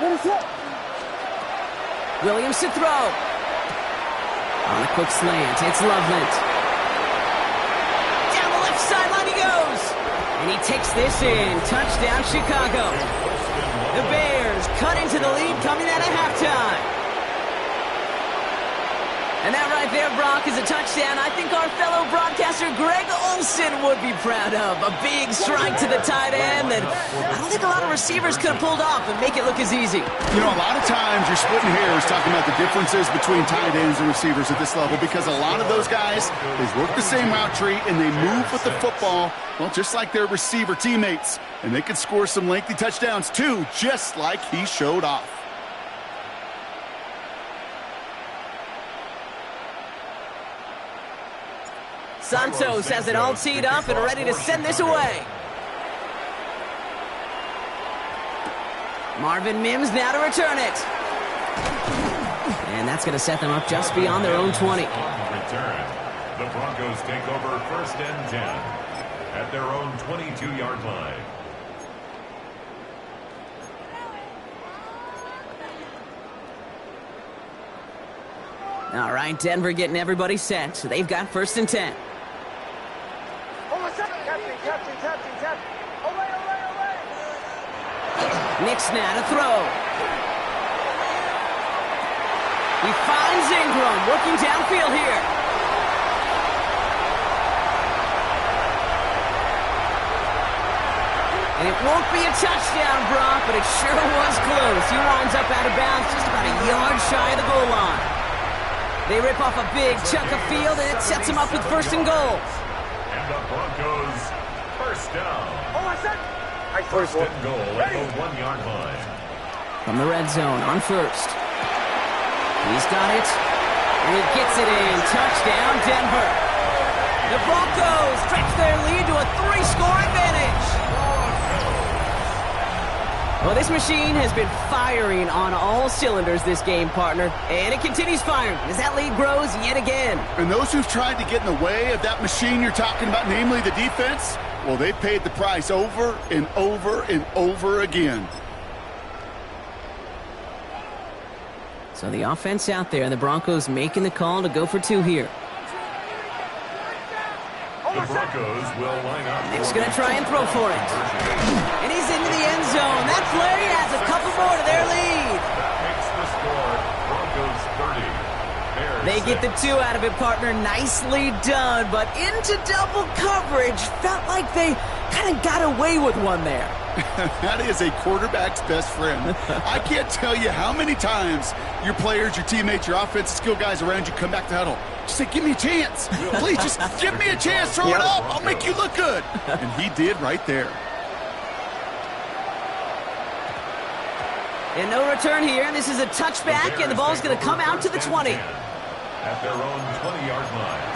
Let us up. Williams to throw. On a quick slant, it's Loveland. Down the left sideline he goes. And he takes this in. Touchdown, Chicago. The Bears cut into the lead coming out of halftime. And that right there, Brock, is a touchdown I think our fellow broadcaster Greg Olsen would be proud of. A big strike to the tight end that I don't think a lot of receivers could have pulled off and make it look as easy. You know, a lot of times you're splitting hairs talking about the differences between tight ends and receivers at this level because a lot of those guys, they work the same route tree and they move with the football, well, just like their receiver teammates. And they can score some lengthy touchdowns too, just like he showed off. Santos has it all teed up and ready to send this away. Marvin Mims now to return it. And that's going to set them up just beyond their own 20. On return, the Broncos take over 1st and 10 at their own 22-yard line. All right, Denver getting everybody set. So they've got 1st and 10. Captain. Away. Knicks now to throw. He finds Ingram working downfield here. And it won't be a touchdown, Brock, but it sure was close. He winds up out of bounds just about a yard shy of the goal line. They rip off a big chunk of field, and it sets them up with 1st and goal. And the Broncos, 1st down. First 1st and goal at the 1-yard line. From the red zone on 1st. He's got it. And he gets it in. Touchdown, Denver. The Broncos stretch their lead to a 3-score advantage. Well, this machine has been firing on all cylinders this game, partner. And it continues firing as that lead grows yet again. And those who've tried to get in the way of that machine you're talking about, namely the defense, well, they've paid the price over and over and over again. So the offense out there, and the Broncos making the call to go for 2 here. The Broncos will line up. Nick's going to try and throw for it. And he's into the end zone. That play adds a couple more to their lead. That makes the score Broncos 30. Bears They get the 2 out of it, partner. Nicely done, but into double coverage. Felt like they kind of got away with one there. That is a quarterback's best friend. I can't tell you how many times your players, your teammates, your offensive skill guys around you come back to huddle. Just say, give me a chance. Please, just give me a chance. Throw it up. I'll make you look good. And he did right there. And no return here. This is a touchback, and the ball's going to come out to the 20. At their own 20-yard line.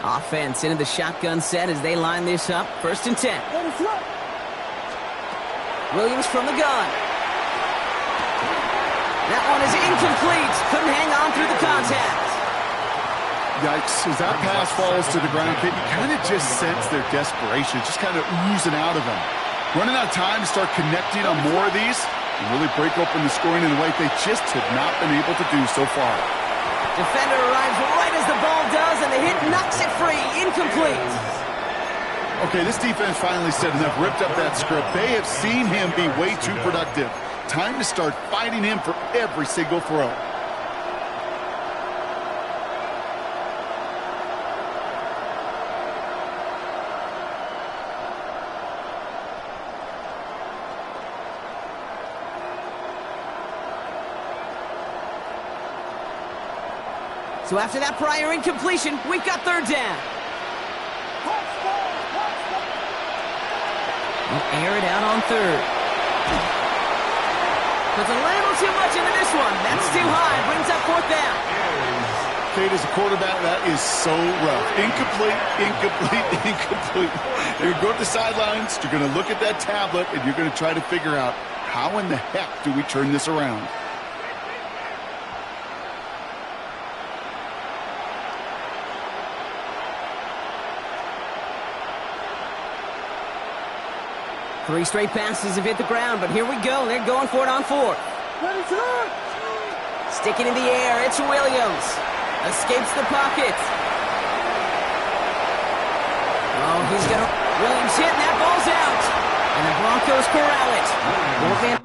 Offense into the shotgun set as they line this up. 1st and 10. Williams from the gun. That one is incomplete. Couldn't hang on through the contact. Yikes. As that pass falls to the ground, Kate, you kind of just sense their desperation. Just kind of oozing out of them. Running out of time to start connecting on more of these and really break open the scoring in a way they just have not been able to do so far. Defender arrives right as the ball does, and the hit knocks it free. Incomplete. Okay, this defense finally said enough, ripped up that script. They have seen him be way too productive. Time to start fighting him for every single throw. So after that prior incompletion, we've got 3rd down. We'll air it out on 3rd. Puts a little too much into this one. That's too high. Brings up 4th down. Kate, as a quarterback, that is so rough. Incomplete. You're going to go to the sidelines, you're going to look at that tablet, and you're going to try to figure out how in the heck do we turn this around. Three straight passes have hit the ground, but here we go. They're going for it on 4th. Stick it in the air. It's Williams. Escapes the pocket. Oh, he's going to... Williams hit, and that ball's out. And the Broncos corral it.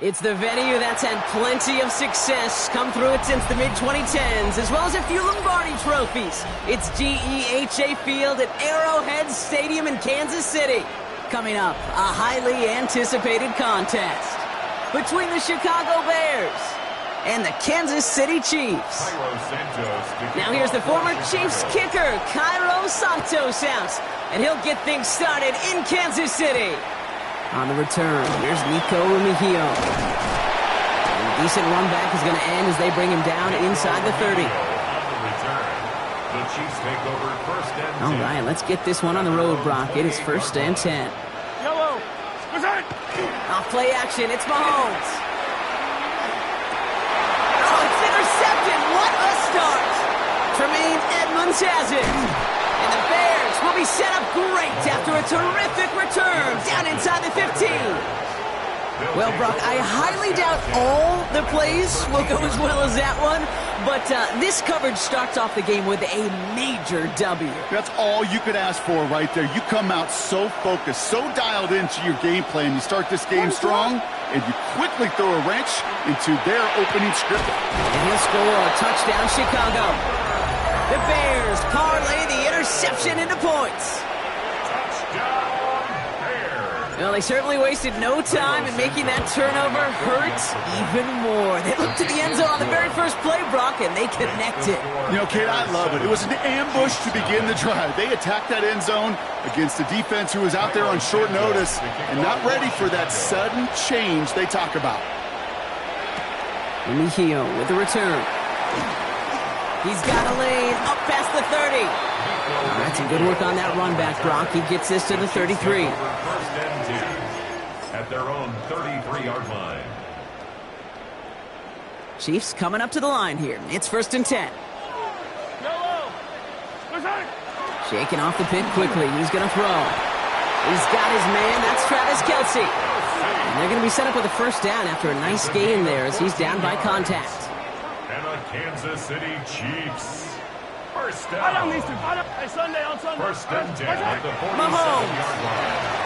It's the venue that's had plenty of success come through it since the mid-2010s, as well as a few Lombardi trophies. It's GEHA Field at Arrowhead Stadium in Kansas City. Coming up, a highly anticipated contest between the Chicago Bears and the Kansas City Chiefs. Now here's the former Chiefs kicker, Cairo Santos out, and he'll get things started in Kansas City. On the return, here's Nico Remigio. And a decent run back is going to end as they bring him down inside the 30. All right, let's get this one on the road, Brock. It is 1st and 10. Yellow. Off play action, it's Mahomes. Oh, it's intercepted. What a start. Tremaine Edmonds has it. And the Bears will be set up great after a terrific return down inside the 15. Well, Brock, I highly doubt all the plays will go as well as that one, but this coverage starts off the game with a major W. That's all you could ask for right there. You come out so focused, so dialed into your game plan. You start this game strong, and you quickly throw a wrench into their opening script. And he'll score a touchdown, Chicago. The Bears parlay the interception into points. Well, they certainly wasted no time in making that turnover hurt even more. They looked to the end zone on the very first play, Brock, and they connected. You know, Kate, I love it. It was an ambush to begin the drive. They attacked that end zone against a defense who was out there on short notice and not ready for that sudden change they talk about. Remigio with the return. He's got a lane up past the 30. All right, some good work on that run back, Brock. He gets this to the 33. At their own 33-yard line. Chiefs coming up to the line here. It's 1st and 10. Shaking off the pin quickly. He's going to throw. He's got his man. That's Travis Kelce. And they're going to be set up with a 1st down after a nice gain there as he's down by contact. And the Kansas City Chiefs. 1st down. Sunday on Sunday. 1st and 10 at the 47-yard Mahomes. line.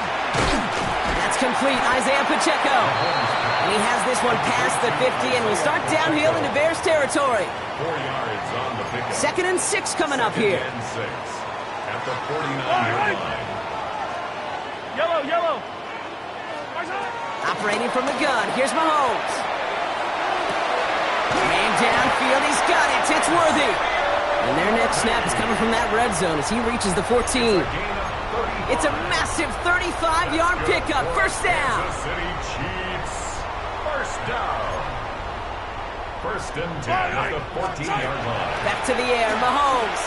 That's complete, Isaiah Pacheco. And he has this one past the 50 and will start downhill into Bears territory. 4 yards on the pickup. 2nd and 6 coming up here. 2nd and 6 at the 49-yard line. Yellow. Operating from the gun, here's Mahomes. And downfield, he's got it. It's Worthy. And their next snap is coming from that red zone as he reaches the 14. It's a massive 35-yard pickup. 1st down. Kansas City Chiefs. 1st down. 1st and 10 at the 14-yard line. Back to the air, Mahomes.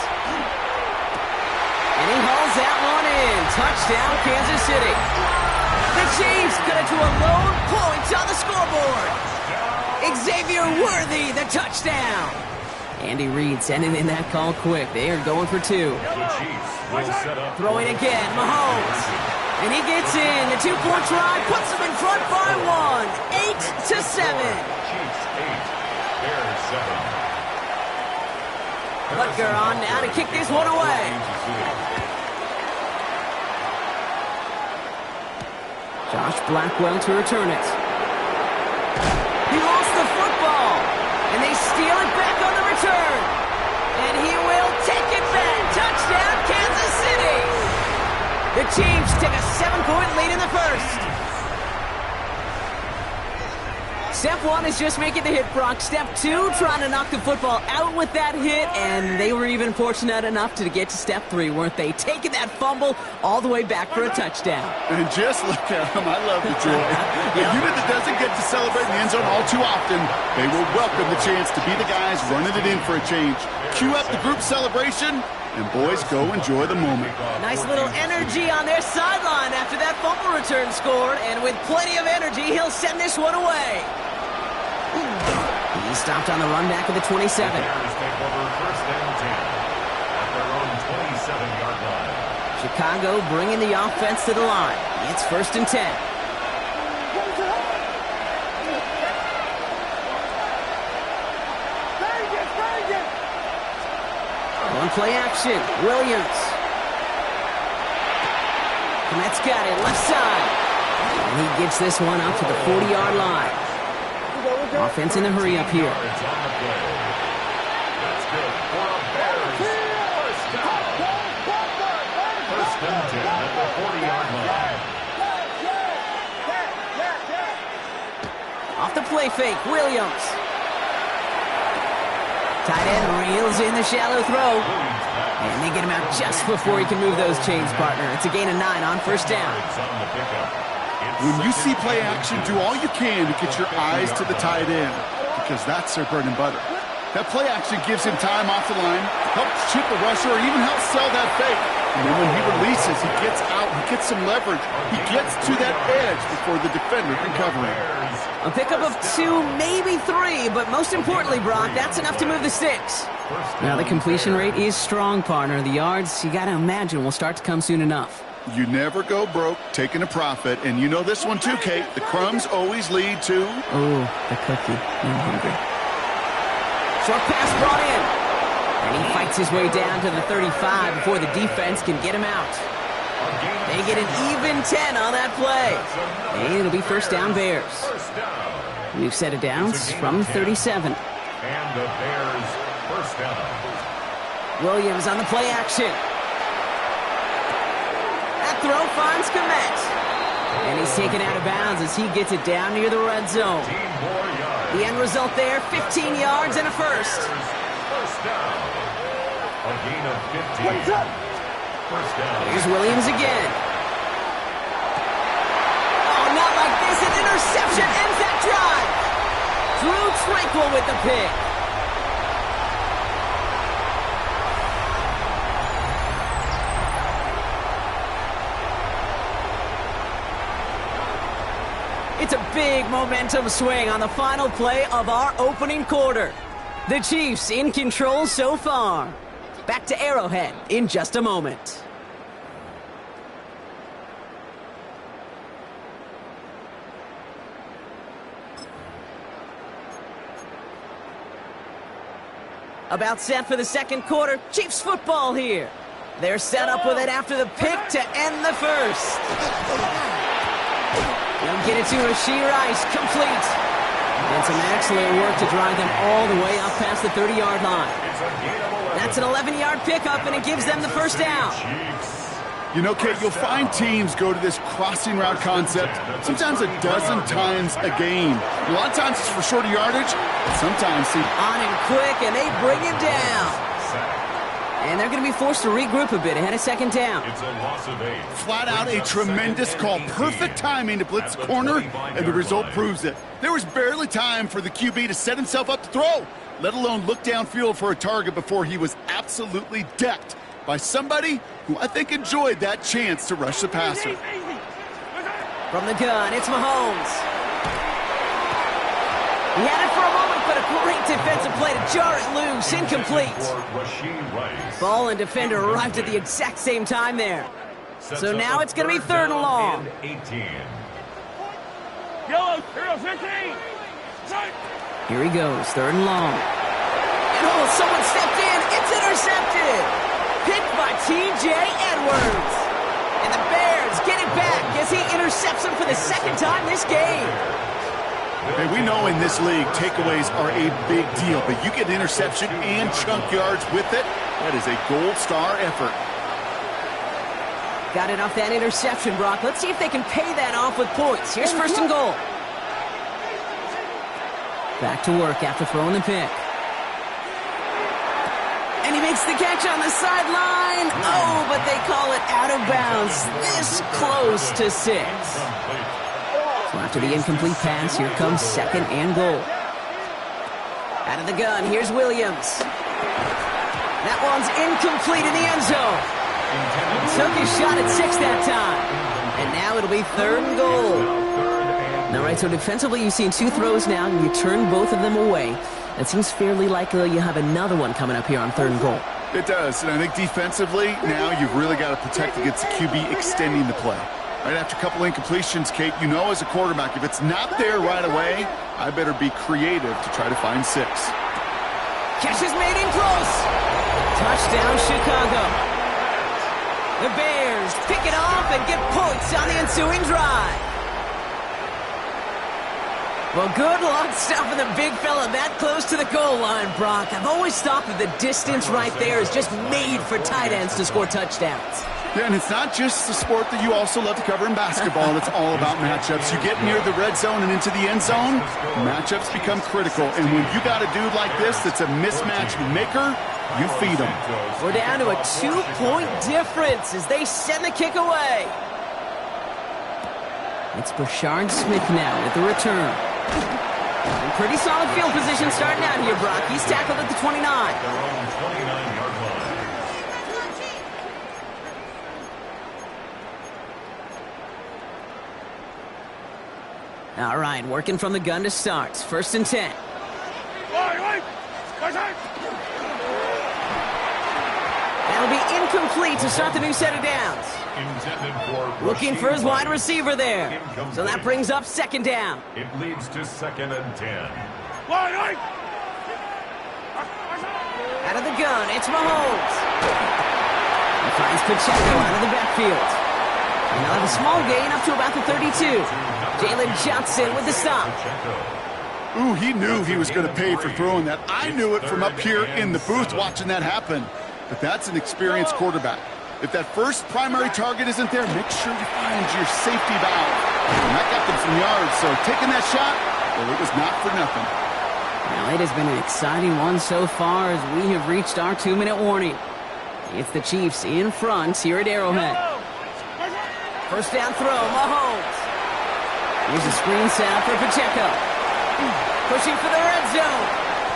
And he hauls that one in. Touchdown, Kansas City. The Chiefs cut it to a lone point on the scoreboard. Xavier Worthy, the touchdown. Andy Reid sending in that call quick. They are going for 2. The Chiefs will set up. Throwing again, Mahomes. And he gets in. The 2-point try puts them in front by 1. 8-7. Chiefs 8. Bears 7. Butker on now to kick this one away. Josh Blackwell to return it. He lost the football. And they steal it back on the return. And he will take it back. Touchdown, Kansas City. The Chiefs take a 7-point lead in the 1st. Step 1 is just making the hit, Brock. Step 2, trying to knock the football out with that hit, and they were even fortunate enough to get to step 3, weren't they? Taking that fumble all the way back for a touchdown. And just look at them. I love the joy. A unit that doesn't get to celebrate in the end zone all too often, they will welcome the chance to be the guys running it in for a change. Cue up the group celebration, and boys, go enjoy the moment. Nice little energy on their sideline after that fumble return scored, and with plenty of energy, he'll send this one away. He stopped on the run back of the 27. The Bears take over 1st and 10 at their own 27-yard line. Chicago bringing the offense to the line. It's 1st and 10. One play action. Williams. Komet's got it left side. And he gets this one up to the 40-yard line. Offense in the hurry up here. That's good for a Bears first down. First and 10 at the 40-yard line. Off the play fake, Williams. Tight end reels in the shallow throw. And they get him out just before he can move those chains, partner. It's a gain of 9 on first down. When you see play action, do all you can to get your eyes to the tight end, because that's their bread and butter. That play action gives him time off the line, helps chip a rusher, or even helps sell that fake. And then when he releases, he gets out, he gets some leverage. He gets to that edge before the defender can cover him. A pickup of 2, maybe 3, but most importantly, Brock, that's enough to move the sticks. Now the completion rate is strong, partner. The yards, you got to imagine, will start to come soon enough. You never go broke taking a profit, and you know this one too, Kate. The crumbs always lead to... Oh, the cookie. I'm hungry. Short pass brought in. And he fights his way down to the 35 before the defense can get him out. They get an even 10 on that play. And it'll be first down Bears. We've set it down from 37. And the Bears first down. Williams on the play action. That throw finds Komet. And he's taken out of bounds as he gets it down near the red zone. The end result there, 15 yards and a first. First down. A gain of 15. First down. Here's Williams again. Oh, not like this. An interception ends that drive. Drew Tranquil with the pick. It's a big momentum swing on the final play of our opening quarter. The Chiefs in control so far. Back to Arrowhead in just a moment. About set for the second quarter. Chiefs football here. They're set up with it after the pick to end the first. They'll get it to Rashee Rice, complete. And some excellent work to drive them all the way up past the 30-yard line. That's an 11-yard pickup, and it gives them the first down. You know, Kate, you'll find teams go to this crossing route concept sometimes a dozen times a game. A lot of times it's for shorter yardage, but sometimes... On and quick, and they bring him down. And they're going to be forced to regroup a bit ahead of second down. It's a loss of 8. Flat out a tremendous call. Perfect timing to blitz the corner, and the result proves it. There was barely time for the QB to set himself up to throw, let alone look downfield for a target before he was absolutely decked by somebody who I think enjoyed that chance to rush the passer. From the gun, it's Mahomes. He had it for a moment, but a great defensive play to jar it loose. Incomplete. Ball and defender arrived at the exact same time there. So now it's going to be third and long. Yellow, 15. Here he goes, third and long. And oh, someone stepped in. It's intercepted. Picked by T.J. Edwards. And the Bears get it back as he intercepts him for the second time this game. Hey, we know in this league, takeaways are a big deal, but you get an interception and chunk yards with it, that is a gold star effort. Got it off that interception, Brock. Let's see if they can pay that off with points. Here's first and goal. Back to work after throwing the pick. And he makes the catch on the sideline. Oh, but they call it out of bounds. This close to 6. So after the incomplete pass, here comes second and goal. Out of the gun, here's Williams. That one's incomplete in the end zone. Took his shot at 6 that time. And now it'll be third and goal. All right, so defensively you've seen 2 throws now, and you turn both of them away. It seems fairly likely you have another one coming up here on third and goal. It does, and I think defensively, now you've really got to protect against the QB extending the play. Right after a couple incompletions, Kate, you know as a quarterback, if it's not there right away, I better be creative to try to find 6. Catch is made in close. Touchdown, Chicago. The Bears pick it off and get points on the ensuing drive. Well, good luck stopping the big fella that close to the goal line, Brock. I've always thought that the distance right there is just made for tight ends to score touchdowns. Yeah, and it's not just the sport that you also love to cover in basketball. It's all about matchups. You get near the red zone and into the end zone, matchups become critical. And when you got a dude like this that's a mismatch maker, you feed him. We're down to a 2-point difference as they send the kick away. It's Brashard Smith now with the return. In pretty solid field position starting out here, Brock. He's tackled at the 29. Their own 29-yard line. All right, working from the gun to start. 1st and 10. That'll be incomplete to start the new set of downs. Looking for his wide receiver there. So that brings up 2nd down. It leads to 2nd and 10. Out of the gun, it's Mahomes. He finds Pacheco out of the backfield. And they'll have a small gain up to about the 32. Jalen Johnson with the stop. Ooh, he knew he was going to pay for throwing that. I knew it from up here in the booth watching that happen. But that's an experienced quarterback. If that first primary target isn't there, make sure you find your safety valve. And that got them some yards, so taking that shot, well, it was not for nothing. Well, it has been an exciting one so far as we have reached our 2-minute warning. It's the Chiefs in front here at Arrowhead. 1st down throw, Mahomes. Here's a screen sound for Pacheco. Pushing for the red zone.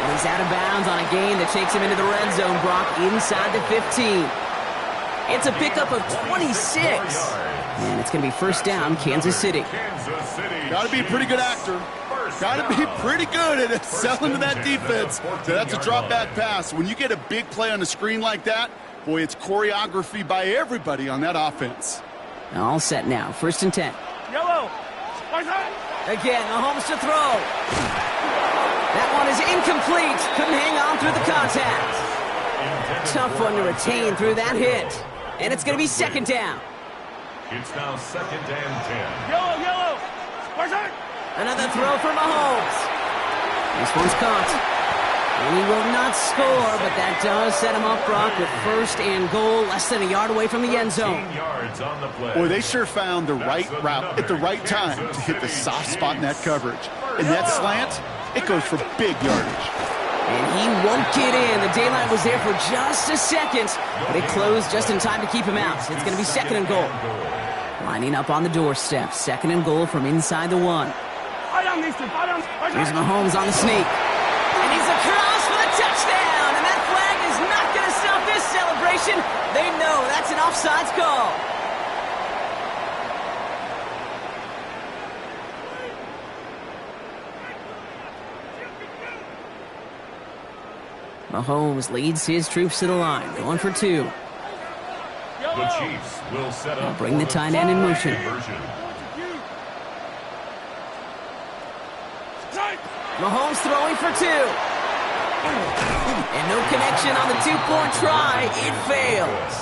And he's out of bounds on a gain that takes him into the red zone, Brock, inside the 15. It's a pickup of 26. And it's going to be 1st down, Kansas City. Got to be a pretty good actor. Got to be pretty good at selling to that defense. So that's a drop-back pass. When you get a big play on the screen like that, boy, it's choreography by everybody on that offense. All set now, 1st and 10. Yellow. Again, Mahomes to throw. That one is incomplete. Couldn't hang on through the contact. Tough one to retain through that hit. And it's going to be 2nd down. It's now 2nd and 10. Yellow. Another throw for Mahomes. This one's caught. And he will not score, but that does set him up, Brock, with 1st and goal, less than a yard away from the end zone. Yards on the play. Boy, they sure found the right route at the right time to hit the soft spot in that coverage. And that slant, it goes for big yardage. And he won't get in. The daylight was there for just a second, but it closed just in time to keep him out. It's going to be 2nd and goal. Lining up on the doorstep. 2nd and goal from inside the 1. Here's Mahomes on the sneak. And he's across for the touchdown. And that flag is not going to stop this celebration. They know that's an offsides call. Mahomes leads his troops to the line, going for 2. The Chiefs will set up. Bring the tight end in motion. Mahomes throwing for 2. And no connection on the 2-point try. It fails.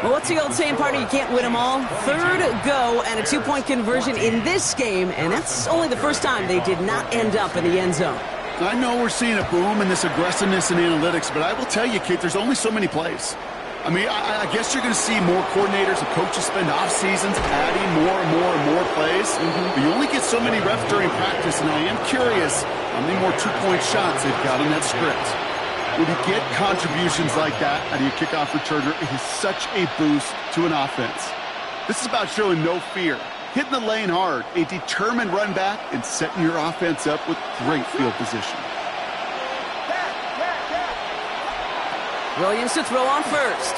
Well, what's the old saying, partner? You can't win them all. 3rd go and a 2-point conversion in this game, and that's only the first time they did not end up in the end zone. I know we're seeing a boom in this aggressiveness in analytics, but I will tell you, Kate, there's only so many plays. I mean, I guess you're going to see more coordinators and coaches spend off seasons adding more and more and more plays. But you only get so many reps during practice, and I am curious how many more 2-point shots they've got in that script. When you get contributions like that out of your kickoff returner, it is such a boost to an offense. This is about showing no fear, hitting the lane hard, a determined run back, and setting your offense up with great field position. Williams to throw on 1st.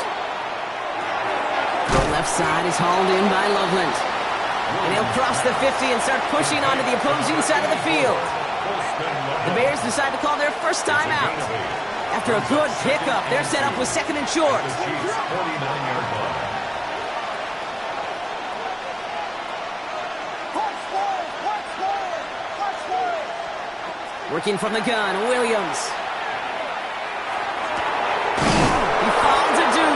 The left side is hauled in by Loveland. And he'll cross the 50 and start pushing onto the opposing side of the field. The Bears decide to call their first time out. After a good pickup, they're set up with 2nd and short. Working from the gun, Williams.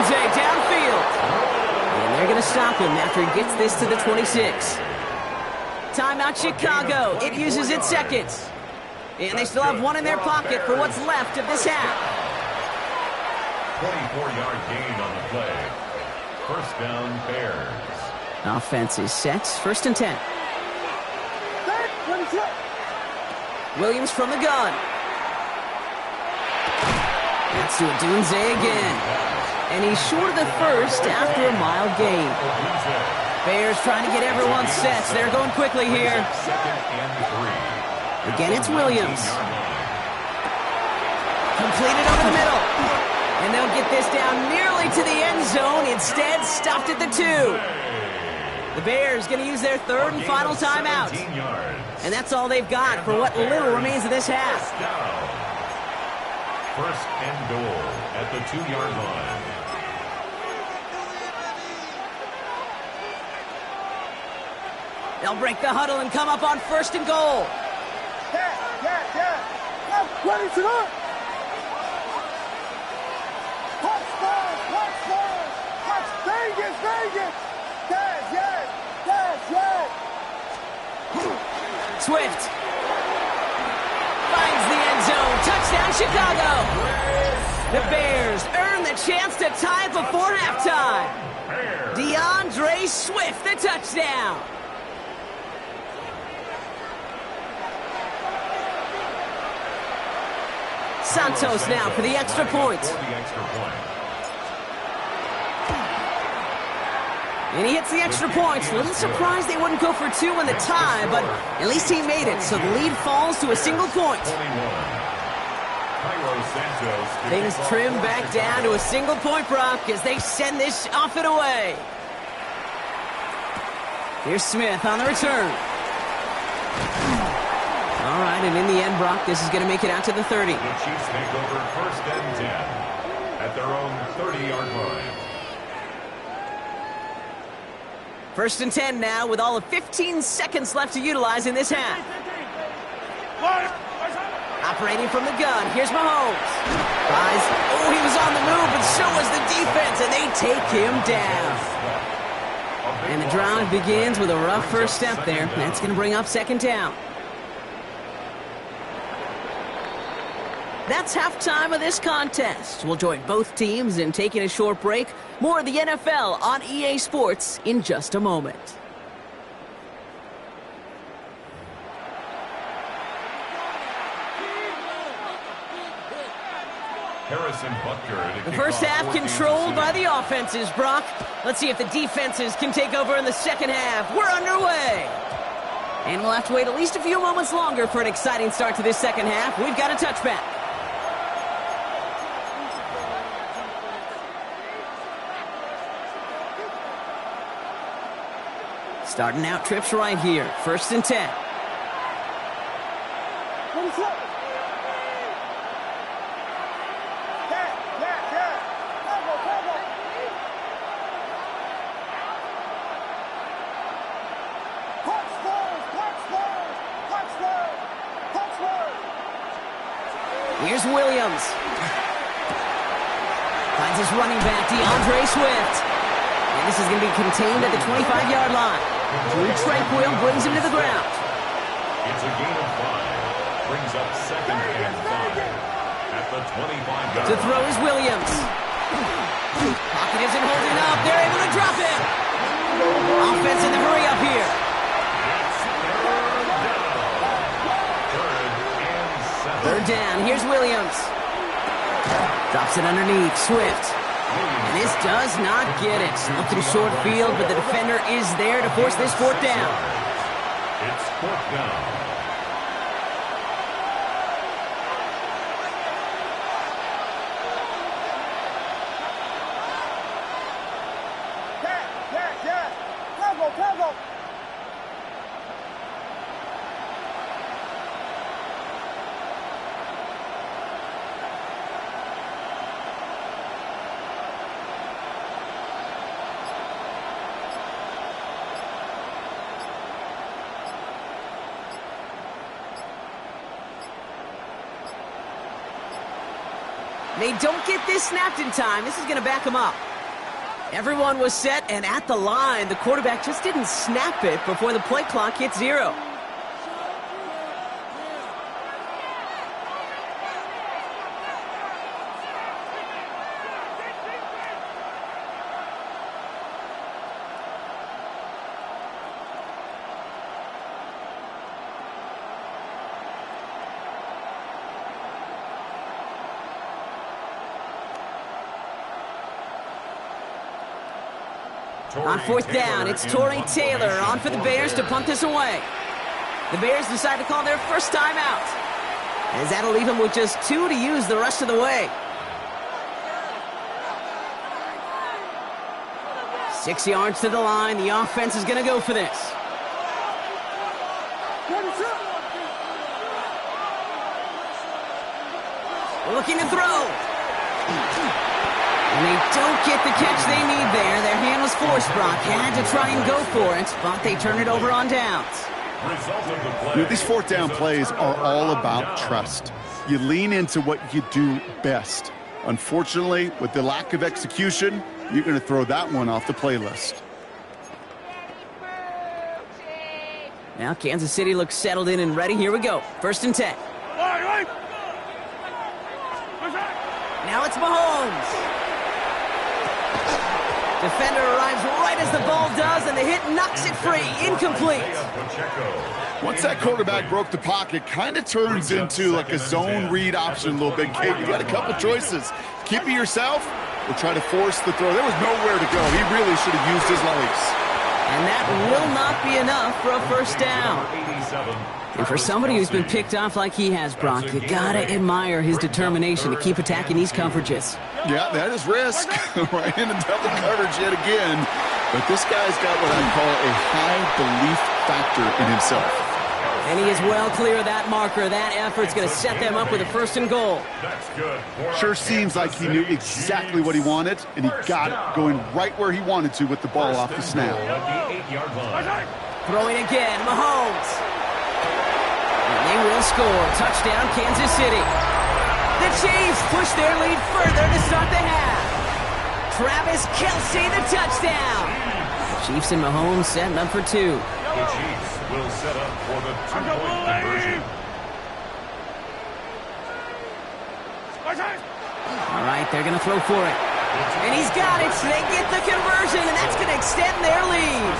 Downfield. And they're going to stop him after he gets this to the 26. Timeout Chicago. It uses its seconds. And they still have one in their pocket for what's left of this half. 24-yard gain on the play. First down, Bears. Offense is set. First and 10. Williams from the gun. That's to Adunze again. And he's short of the first after a mild gain. Bears trying to get everyone set. They're going quickly here. Again, it's Williams. Completed over the middle. And they'll get this down nearly to the end zone. Instead, stopped at the 2. The Bears going to use their third and final timeout. And that's all they've got for what little remains of this half. First and goal at the 2-yard line. They'll break the huddle and come up on first and goal. Ready to go. Vegas. Yes. Swift finds the end zone. Touchdown, Chicago. The Bears earn the chance to tie it before halftime. DeAndre Swift, the touchdown. Santos now for the extra point. And he hits the extra point. A little surprised they wouldn't go for 2 in the tie, but at least he made it, so the lead falls to a single point. Things trim back down to a single point, Brock, as they send this off and away. Here's Smith on the return. All right, and in the end, Brock, this is going to make it out to the 30. The Chiefs take over first and 10 at their own 30-yard line. First and 10 now with all of 15 seconds left to utilize in this half. Operating from the gun, here's Mahomes. Guys, he was on the move, but so was the defense, and they take him down. And the drive begins with a rough first step there. That's going to bring up second down. That's halftime of this contest. We'll join both teams in taking a short break. More of the NFL on EA Sports in just a moment. The first half controlled by the offenses, Brock. Let's see if the defenses can take over in the second half. We're underway. And we'll have to wait at least a few moments longer for an exciting start to this second half. We've got a touchback. Starting out trips right here. First and 10. Here's Williams. Finds his running back, DeAndre Swift. And this is going to be contained at the 25-yard line. Drew Tranquil brings him to the ground. It's a gain of 5. Brings up second and 5 at the 25-yard line. To throw is Williams. Pocket isn't holding up. They're able to drop it. Offense in the hurry up here. Third down. Here's Williams. Drops it underneath. Swift. And this does not get it. Looking short field, but the defender is there to force this fourth down. It's fourth down. They don't get this snapped in time. This is going to back them up. Everyone was set and at the line. The quarterback just didn't snap it before the play clock hit 0. On 4th down, it's Torrey Taylor on for the Bears to punt this away. The Bears decide to call their first timeout, as that'll leave them with just 2 to use the rest of the way. 6 yards to the line. The offense is going to go for this. Looking to throw. And they don't get the catch they need there. Their hand was forced, Brock. Had to try and go for it, but they turn it over on downs. These 4th down plays are all about trust. You lean into what you do best. Unfortunately, with the lack of execution, you're going to throw that one off the playlist. Now Kansas City looks settled in and ready. Here we go. 1st and 10. Now it's Mahomes. Defender arrives right as the ball does, and the hit knocks it free. Incomplete. Once that quarterback broke the pocket, kind of turns into like a zone read option a little bit. Kate, you got a couple choices. Keep it yourself or try to force the throw. There was nowhere to go. He really should have used his legs. And that will not be enough for a 1st down. And for somebody who's been picked off like he has, Brock, you gotta admire his determination to keep attacking these coverages. Yeah, that is risk. Right into double coverage yet again. But this guy's got what I call a high belief factor in himself. And he is well clear of that marker. That effort's going to set them up with a 1st and goal. Sure seems like he knew exactly what he wanted, and he got it going right where he wanted to with the ball off the snap. Throwing again, Mahomes. And they will score. Touchdown, Kansas City. The Chiefs push their lead further to start the half. Travis Kelce, the touchdown. Chiefs and Mahomes setting up for 2. The Chiefs will set up for the 2-point conversion. All right, they're going to throw for it. And he's got it. They get the conversion, and that's going to extend their lead.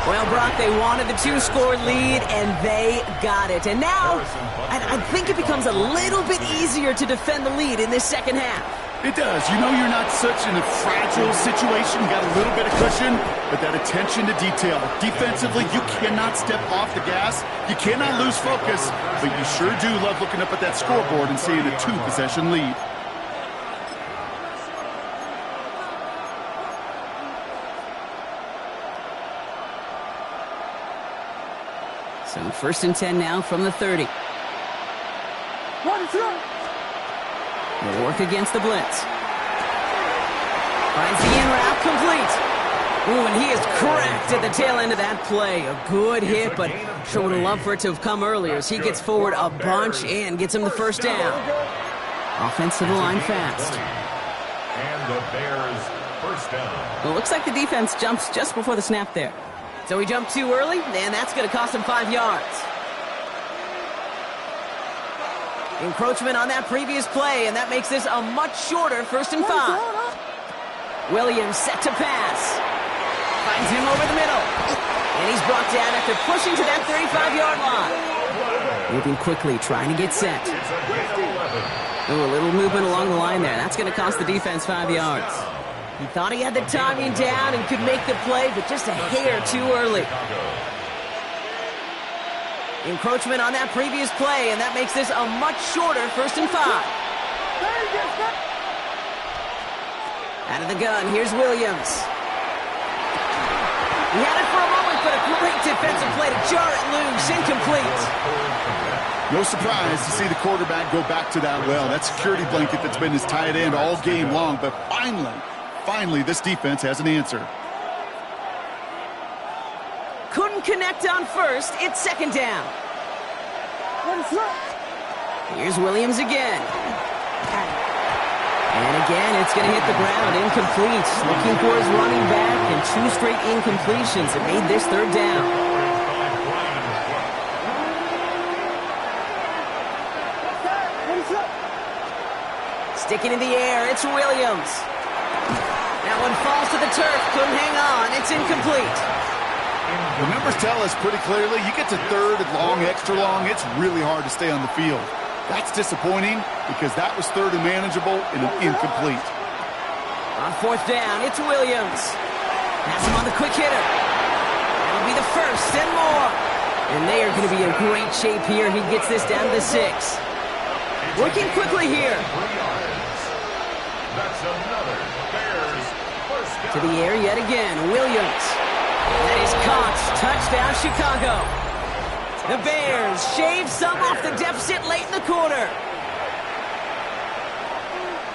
Well, Brock, they wanted the 2-score lead, and they got it. And now, I think it becomes a little bit easier to defend the lead in this 2nd half. It does. You know you're not such in a fragile situation. You got a little bit of cushion, but that attention to detail. Defensively, you cannot step off the gas. You cannot lose focus, but you sure do love looking up at that scoreboard and seeing a 2-possession lead. So 1st and 10 now from the 30. They'll work against the blitz. Finds the in route complete. Ooh, and he is cracked at the tail end of that play. A good hit, but sure would have loved for it to have come earlier as he gets forward a bunch and gets him the 1st down. Offensive line fast. And the Bears 1st down. Well, it looks like the defense jumps just before the snap there. So he jumped too early, and that's going to cost him 5 yards. Encroachment on that previous play, and that makes this a much shorter 1st and 5. Williams set to pass. Finds him over the middle. And he's brought down after pushing to that 35-yard line. Moving quickly, trying to get set. Ooh, a little movement along the line there. That's going to cost the defense 5 yards. He thought he had the timing down and could make the play, but just a hair too early. Encroachment on that previous play, and that makes this a much shorter 1st and 5. Out of the gun, here's Williams. He had it for a moment, but a great defensive play to jar it loose. Incomplete. No surprise to see the quarterback go back to that well. That security blanket that's been his tight end all game long, but finally, this defense has an answer. Couldn't connect on 1st. It's 2nd down. Here's Williams again. And again, it's going to hit the ground, incomplete. Looking for his running back, and 2 straight incompletions. It made this 3rd down. Sticking in the air, it's Williams. That one falls to the turf, couldn't hang on, it's incomplete. The numbers tell us pretty clearly, you get to 3rd and long, extra long, it's really hard to stay on the field. That's disappointing because that was 3rd and manageable and an incomplete. On 4th down, it's Williams. Has him on the quick hitter. That'll be the first and more. And they are going to be in great shape here. He gets this down to 6. Working quickly here. That's another Bears first down. To the air yet again, Williams. That is caught. Touchdown, Chicago. The Bears shave some off the deficit late in the quarter.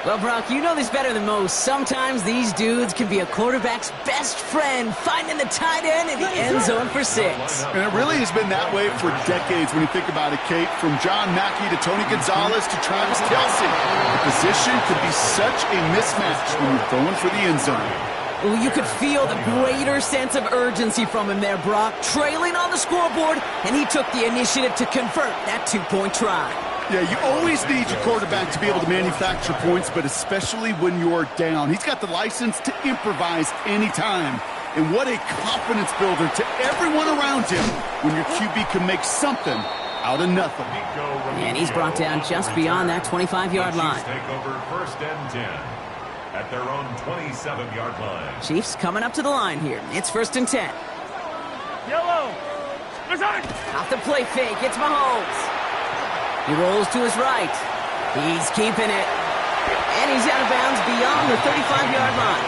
Well, Brock, you know this better than most. Sometimes these dudes can be a quarterback's best friend, finding the tight end in the end zone for 6. And it really has been that way for decades when you think about it, Kate. From John Mackey to Tony Gonzalez to Travis Kelce. The position could be such a mismatch when you're going for the end zone. Well, you could feel the greater sense of urgency from him there, Brock. Trailing on the scoreboard, and he took the initiative to convert that 2-point try. Yeah, you always need your quarterback to be able to manufacture points, but especially when you're down. He's got the license to improvise anytime. And what a confidence builder to everyone around him when your QB can make something out of nothing. And he's brought down just beyond that 25-yard line. Take over 1st and 10 at their own 27-yard line. Chiefs coming up to the line here. It's 1st and 10. Yellow. Off the play fake, it's Mahomes. He rolls to his right. He's keeping it. And he's out of bounds beyond the 35-yard line.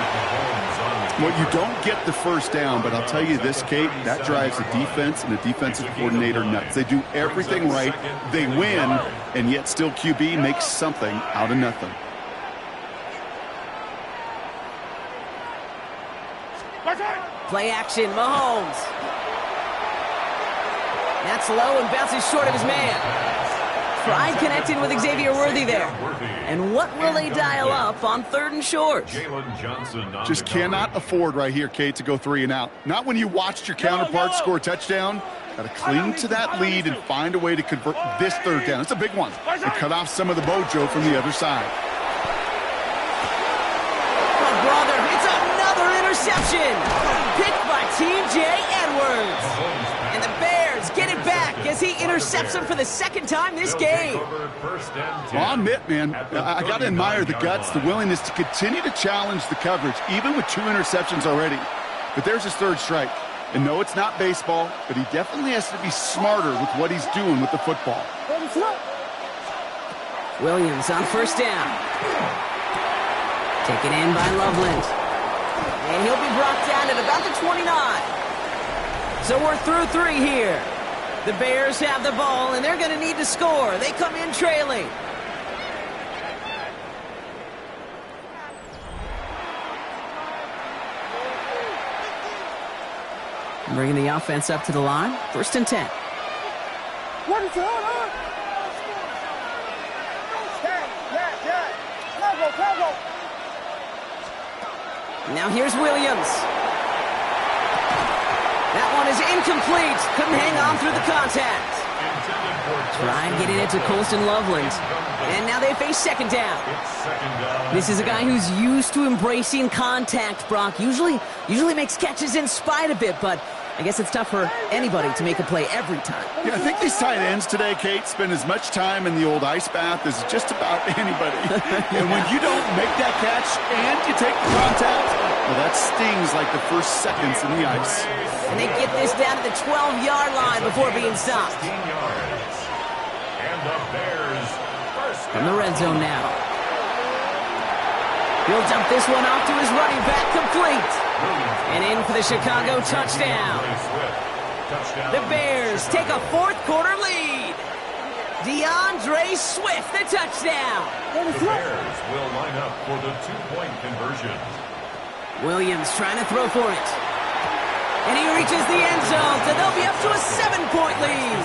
Well, you don't get the first down, but I'll tell you this, Kate, that drives the defense and the defensive coordinator nuts. They do everything right. They win, and yet still QB makes something out of nothing. Play action, Mahomes. That's low and bounces short of his man. Pride connecting with Xavier Worthy there. And what will they dial up on 3rd and short? Just cannot afford right here, Kate, to go 3 and out. Not when you watched your counterpart score a touchdown. Got to cling to that lead and find a way to convert this 3rd down. It's a big one. And cut off some of the mojo from the other side. Oh, brother, it's another interception. Picked by T.J. Edwards. And the Bears get it back as he intercepts him for the 2nd time this game. Well, I'll admit, man, I got to admire the guts, the willingness to continue to challenge the coverage, even with 2 interceptions already. But there's his 3rd strike. And no, it's not baseball, but he definitely has to be smarter with what he's doing with the football. Williams on 1st down. Taken in by Loveland. And he'll be brought down at about the 29. So we're through 3 here. The Bears have the ball, and they're going to need to score. They come in trailing. Bringing the offense up to the line. 1st and 10. What is it? Now here's Williams. That one is incomplete. Couldn't hang on through the contact. Trying getting it to Colston Loveland. And now they face 2nd down. This is a guy who's used to embracing contact, Brock. Usually makes catches in spite of it, but I guess it's tough for anybody to make a play every time. Yeah, I think these tight ends today, Kate, spend as much time in the old ice bath as just about anybody. And when you don't make that catch and you take the contact, well, that stings like the first seconds in the ice. And they get this down to the 12-yard line before being stopped. And the Bears first From the red zone now. He'll dump this one off to his running back, complete. And in for the Chicago touchdown. The Bears take a 4th quarter lead. DeAndre Swift, the touchdown. The Bears will line up for the 2-point conversion. Williams trying to throw for it. And he reaches the end zone, so they'll be up to a 7-point lead.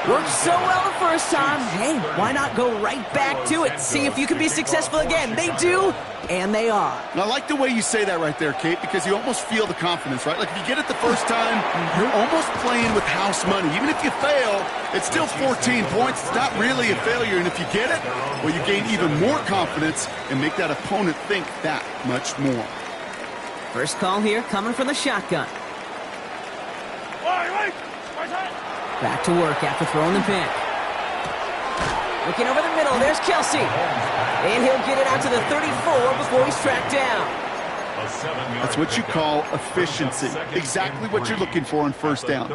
Worked so well the first time. Hey, why not go right back to it? See if you can be successful again. They do, and they are. And I like the way you say that right there, Kate, because you almost feel the confidence, right? Like if you get it the first time, you're almost playing with house money. Even if you fail, it's still 14 points. It's not really a failure. And if you get it, well, you gain even more confidence and make that opponent think that much more. First call here coming from the shotgun. Back to work after throwing the pick. Looking over the middle, there's Kelsey. And he'll get it out to the 34 before he's tracked down. That's what you call efficiency. Exactly what you're looking for on first down.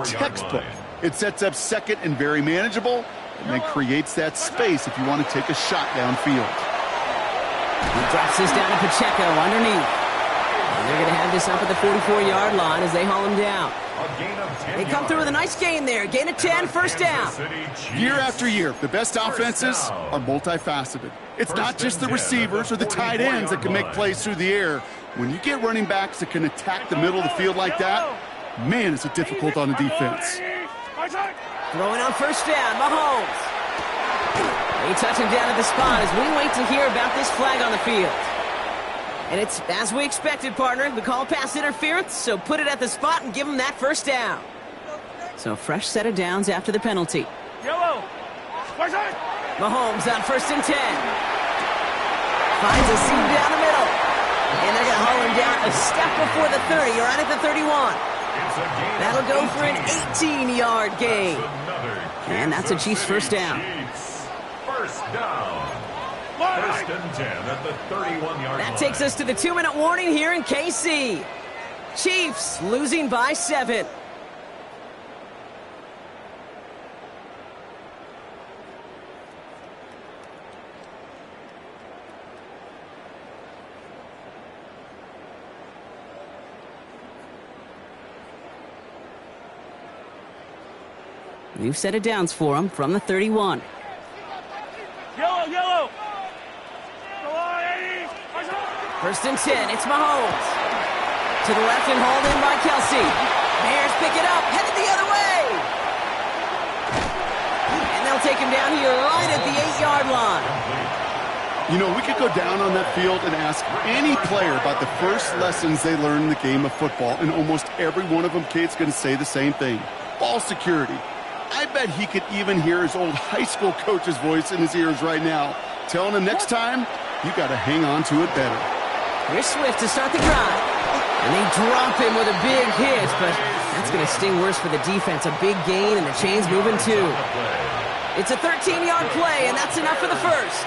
Textbook. It sets up second and very manageable, and then creates that space if you want to take a shot downfield. He drops this down to Pacheco underneath. And they're going to have this up at the 44-yard line as they haul him down. They come through with a nice gain there. Gain of 10, first down. Year after year, the best offenses are multifaceted. It's not just the receivers or the tight ends that can make plays through the air. When you get running backs that can attack the middle of the field like that, man, it's difficult on the defense. Throwing on first down, Mahomes. They touch him down at the spot as we wait to hear about this flag on the field. And it's as we expected, partner. We call pass interference, so put it at the spot and give him that first down. So fresh set of downs after the penalty. Yellow. Mahomes on first and 10. Finds a seam down the middle. And they're going to haul him down a step before the 30, or right at the 31. That'll go for an 18-yard gain. And that's a Chiefs first down. First down. First and 10 at the 31-yard line. That takes us to the 2-minute warning here in KC. Chiefs losing by 7. New set of downs for him from the 31. Yellow. First and 10, it's Mahomes. To the left and hauled in by Kelsey. Bears pick it up, headed the other way. And they'll take him down here right at the 8-yard line. You know, we could go down on that field and ask any player about the first lessons they learned in the game of football, and almost every one of them, Kate's going to say the same thing. Ball security. I bet he could even hear his old high school coach's voice in his ears right now, telling him next time, you got to hang on to it better. Here's Swift to start the drive. And they drop him with a big hit, but that's going to sting worse for the defense. A big gain, and the chain's moving too. It's a 13-yard play, and that's enough for the first.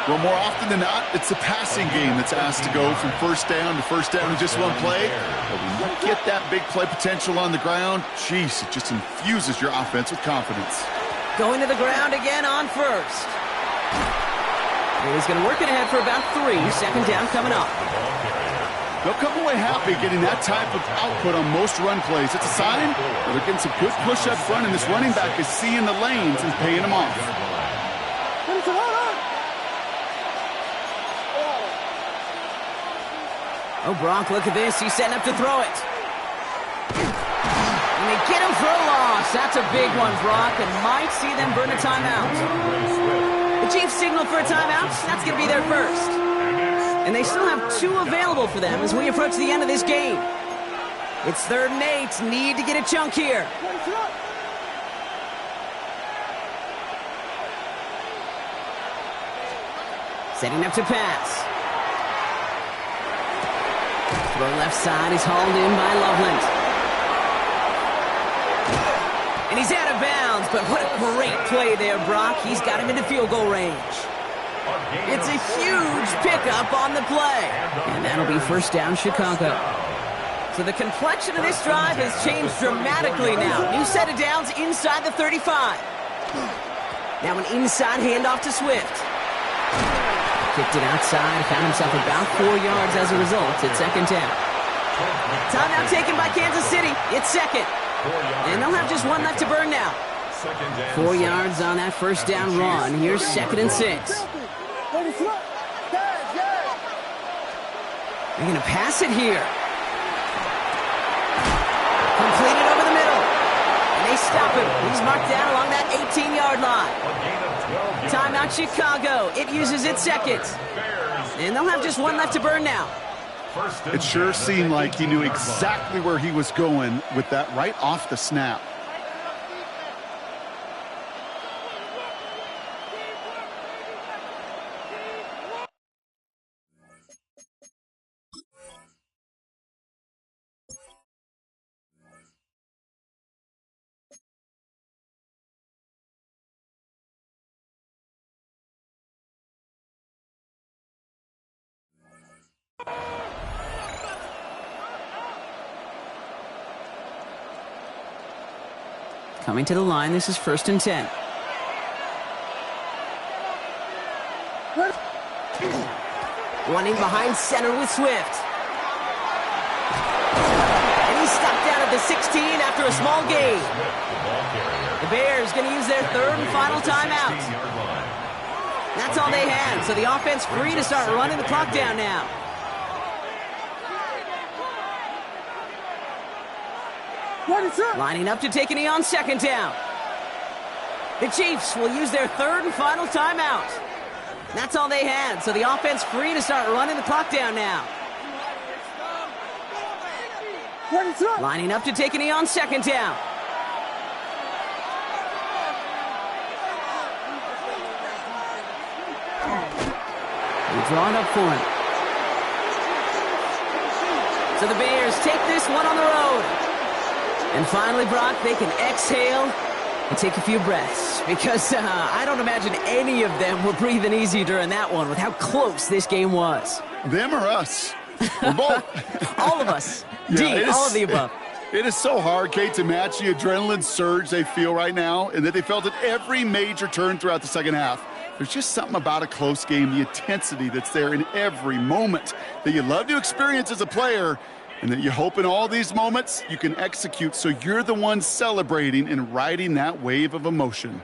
Well, more often than not, it's the passing game that's asked to go from first down in just one play. But when you get that big play potential on the ground, jeez, it just infuses your offense with confidence. Going to the ground again on first. He's going to work it ahead for about 3. Second down coming up. They'll come away happy getting that type of output on most run plays. It's a sign that they're getting some good push up front, and this running back is seeing the lanes and paying them off. Oh, Brock, look at this. He's setting up to throw it. And they get him for a loss. That's a big one, Brock, and might see them burn a timeout. The Chiefs signal for a timeout. That's going to be their first. And they still have 2 available for them as we approach the end of this game. It's 3rd and 8. Need to get a chunk here. Setting up to pass. Throw left side is hauled in by Loveland. And he's out of bounds, but what a great play there, Brock. He's got him into field goal range. It's a huge pickup on the play. And that'll be first down, Chicago. So the complexion of this drive has changed dramatically now. New set of downs inside the 35. Now an inside handoff to Swift. Kicked it outside, found himself about 4 yards as a result. It's second down. Timeout taken by Kansas City. It's second. And they'll have just 1 left to burn now. 4 yards on that first down run. Here's 2nd and 6. They're going to pass it here. Completed over the middle. And they stop him. He's marked down along that 18-yard line. A gain of 12 yards. Timeout Chicago. It uses its second. And they'll have just one left to burn now. It sure seemed like he knew exactly where he was going with that right off the snap. Coming to the line, this is 1st and 10. Running behind center with Swift. And he's stopped down at the 16 after a small gain. The Bears going to use their 3rd and final timeout. That's all they had, so the offense free to start running the clock down now. Lining up to take a knee on 2nd down. The Chiefs will use their 3rd and final timeout. That's all they had, so the offense free to start running the clock down now. Lining up to take a knee on 2nd down. They're drawing up for him. So the Bears take this one on the road. And finally, Brock, they can exhale and take a few breaths because I don't imagine any of them were breathing easy during that one with how close this game was. Them or us? We're both. All of us. Yeah, all of the above. It is so hard, Kate, to match the adrenaline surge they feel right now and that they felt at every major turn throughout the second half. There's just something about a close game, the intensity that's there in every moment that you love to experience as a player, and that you hope in all these moments you can execute so you're the one celebrating and riding that wave of emotion.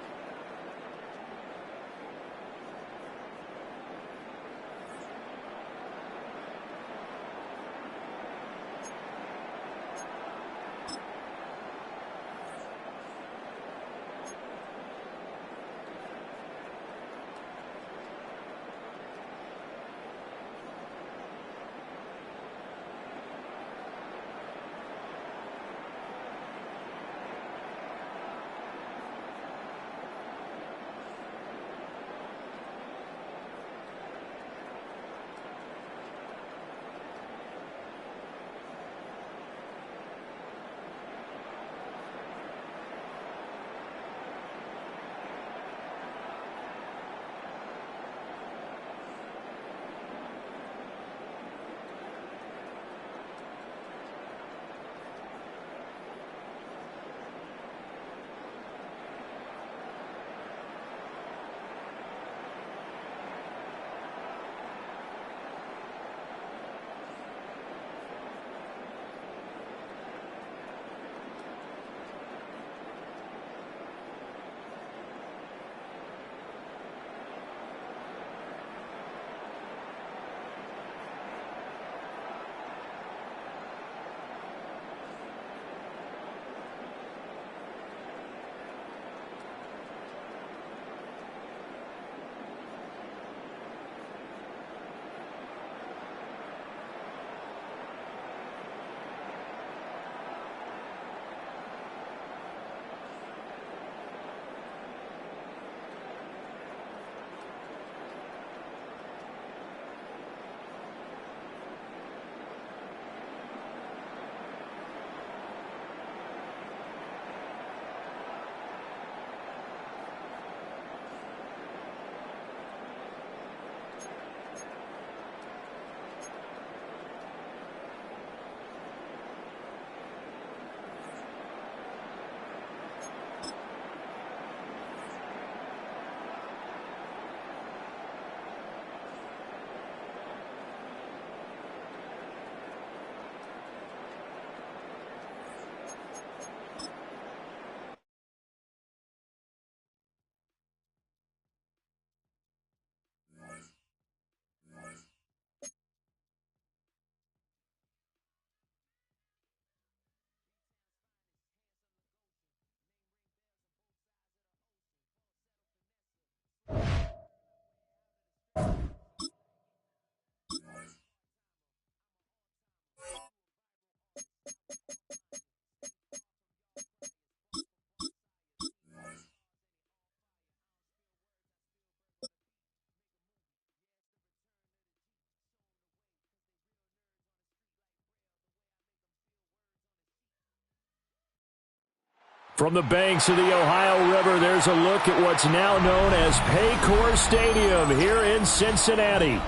From the banks of the Ohio River, there's a look at what's now known as Paycor Stadium here in Cincinnati.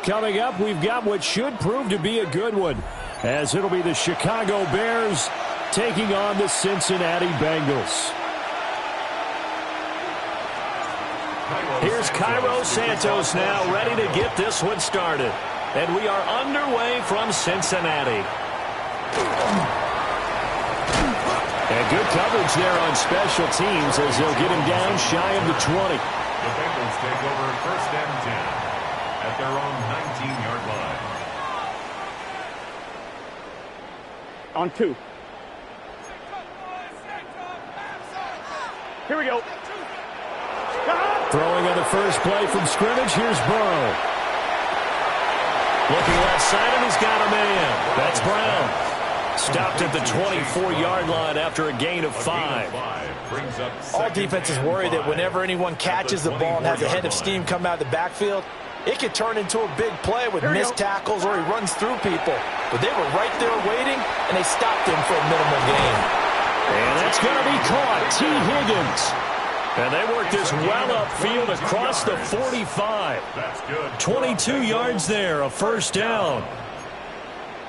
Coming up, we've got what should prove to be a good one, as it'll be the Chicago Bears taking on the Cincinnati Bengals. Here's Cairo Santos now, ready to get this one started. And we are underway from Cincinnati. And good coverage there on special teams as they'll get him down shy of the 20. The Bengals take over 1st and 10 at their own 19-yard line. On 2. Here we go. Throwing on the first play from scrimmage, here's Burrow. Looking left side, and he's got a man. That's Brown. Stopped at the 24-yard line after a gain of 5. All defenses worry that whenever anyone catches the ball and has a head of steam come out of the backfield, it could turn into a big play with missed tackles or he runs through people. But they were right there waiting, and they stopped him for a minimal gain. And that's going to be caught. T. Higgins. And they work this well upfield across the 45. 22 yards there, a first down.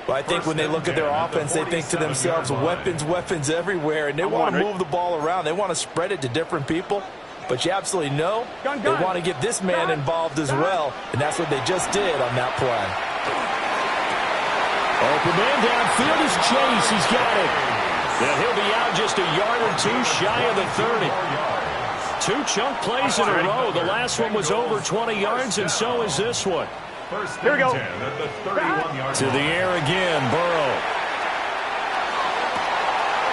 Well, I think when they look at their offense, they think to themselves, weapons, weapons everywhere, and they want to move the ball around. They want to spread it to different people. But you absolutely know they want to get this man involved as well, and that's what they just did on that play. Open man downfield is Chase. He's got it. And he'll be out just a yard or two shy of the 30. 2 chunk plays in a row. The last one was over 20 yards, and so is this one. Here we go. To the air again, Burrow.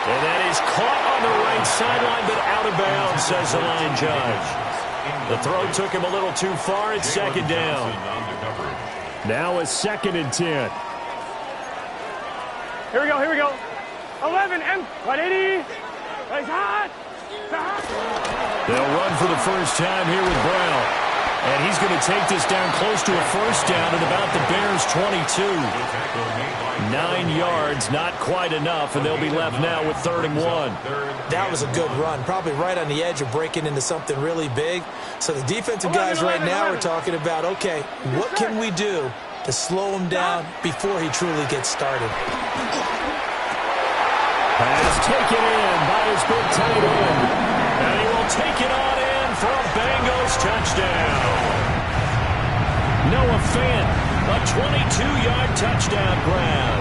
And that is caught on the right sideline, but out of bounds, says the line judge. The throw took him a little too far. It's 2nd down. Now a 2nd and 10. Here we go, here we go. 11, M, 180. It's hot. They'll run for the first time here with Brown. And he's going to take this down close to a first down at about the Bears' 22. 9 yards, not quite enough, and they'll be left now with 3rd and 1. That was a good run, probably right on the edge of breaking into something really big. So the defensive guys right now are talking about, okay, what can we do to slow him down before he truly gets started? Pass taken in by his big tight end. And he will take it on in for a Bengals touchdown. Noah Fant, a 22-yard touchdown grab.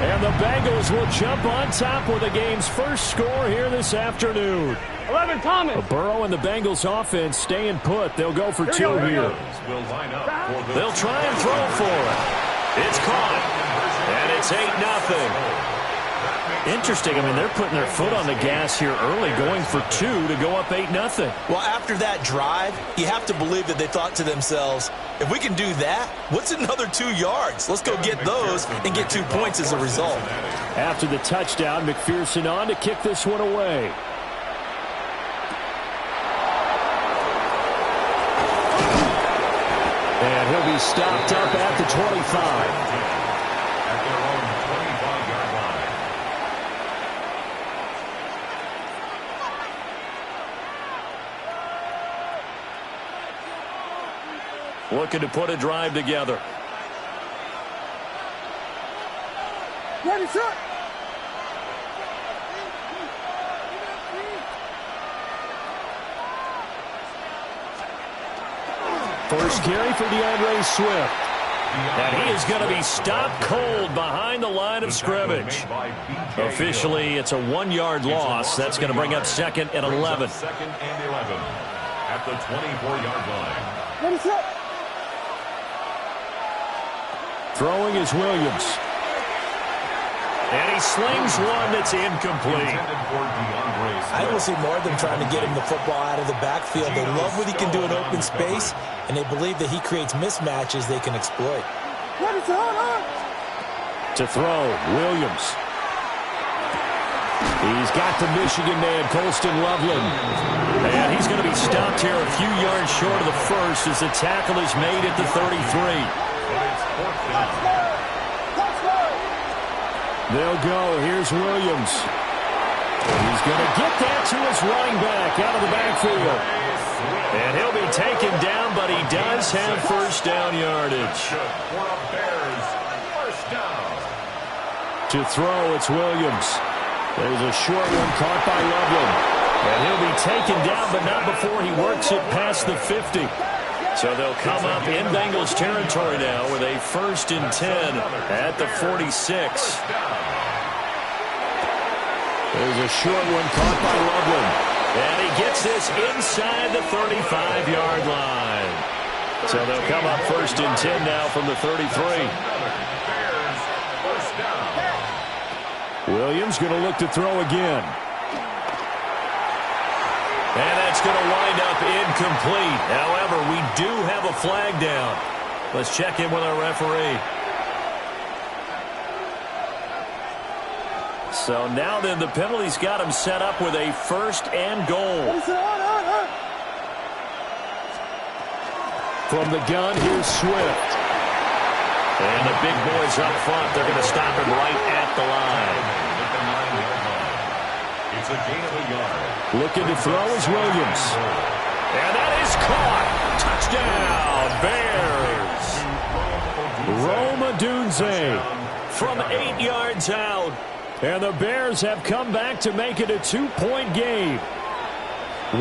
And the Bengals will jump on top with the game's first score here this afternoon. 11, Thomas. Burrow and the Bengals offense staying put. They'll go for 2 here. They'll try and throw for it. It's caught. And it's 8-0. Interesting. I mean, they're putting their foot on the gas here early, going for 2 to go up 8-0. Well, after that drive, you have to believe that they thought to themselves, if we can do that, what's another 2 yards? Let's go get those and get 2 points as a result. After the touchdown, McPherson on to kick this one away. And he'll be stopped up at the 25. Looking to put a drive together. Ready, set. First carry for DeAndre Swift. And he is going to be stopped cold behind the line of scrimmage. Officially, it's a 1-yard loss. That's going to bring up 2nd and 11. 2nd and 11 at the 24-yard line. Ready, set. Throwing is Williams. And he slings one that's incomplete. I don't see more of them trying to get him the football out of the backfield. They love what he can do in open space, and they believe that he creates mismatches they can exploit. To throw, Williams. He's got the Michigan man, Colston Loveland. And he's going to be stopped here a few yards short of the first as the tackle is made at the 33. They'll go. Here's Williams. He's going to get that to his running back out of the backfield. And he'll be taken down, but he does have first down yardage. To throw, it's Williams. There's a short one caught by Loveland. And he'll be taken down, but not before he works it past the 50. So they'll come up in Bengals territory now with a 1st and 10 at the 46. There's a short one caught by Loveland. And he gets this inside the 35-yard line. So they'll come up 1st and 10 now from the 33. Williams going to look to throw again. And that's going to wind up incomplete. However, we do have a flag down. Let's check in with our referee. So now then, the penalty's got him set up with a 1st and goal. From the gun, here's Swift. And the big boys up front, they're going to stop him right at the line. It's a gain of a yard. Looking to throw is Williams. And that is caught. Touchdown, Bears. Rome Odunze from 8 yards out. And the Bears have come back to make it a 2-point game.